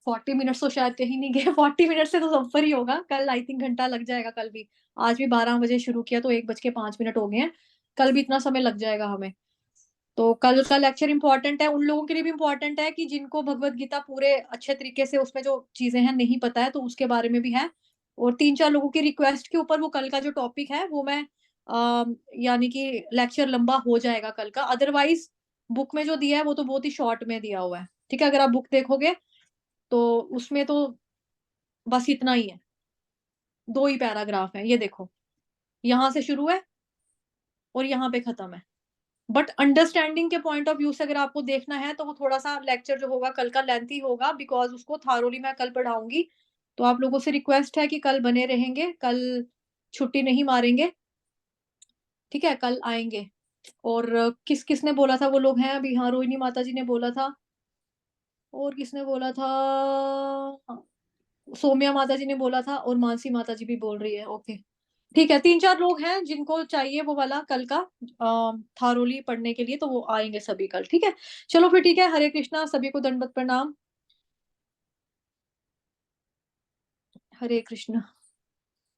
40 मिनट्स तो शायद कहीं नहीं गए। 40 मिनट से तो ऊपर ही होगा। कल आई थिंक घंटा लग जाएगा कल भी। आज भी 12 बजे शुरू किया तो 1:05 हो गए हैं। कल भी इतना समय लग जाएगा हमें। तो कल का लेक्चर इंपॉर्टेंट है, उन लोगों के लिए भी इंपॉर्टेंट है कि जिनको भगवत गीता पूरे अच्छे तरीके से उसमें जो चीजें हैं नहीं पता है, तो उसके बारे में भी है। और 3-4 लोगों की रिक्वेस्ट के ऊपर वो कल का जो टॉपिक है वो मैं यानी कि लेक्चर लंबा हो जाएगा कल का। अदरवाइज बुक में जो दिया है वो तो बहुत ही शॉर्ट में दिया हुआ है। ठीक है, अगर आप बुक देखोगे तो उसमें तो बस इतना ही है, 2 ही पैराग्राफ है। ये देखो, यहाँ से शुरू है और यहाँ पे खत्म है। बट अंडरस्टैंडिंग के पॉइंट ऑफ व्यू से अगर आपको देखना है तो वो थोड़ा सा लेक्चर जो होगा कल का लेंथी होगा, बिकॉज उसको थारोली मैं कल पढ़ाऊंगी। तो आप लोगों से रिक्वेस्ट है कि कल बने रहेंगे, कल छुट्टी नहीं मारेंगे। ठीक है, कल आएंगे। और किस किसने बोला था वो लोग हैं अभी? हाँ, रोहिणी माता जी ने बोला था, और किसने बोला था? सोम्या माता जी ने बोला था, और मानसी माता जी भी बोल रही है। ओके, ठीक है, 3-4 लोग हैं जिनको चाहिए वो वाला कल का थारोली पढ़ने के लिए, तो वो आएंगे सभी कल। ठीक है, चलो फिर ठीक है। हरे कृष्णा, सभी को दंडवत प्रणाम। हरे कृष्णा।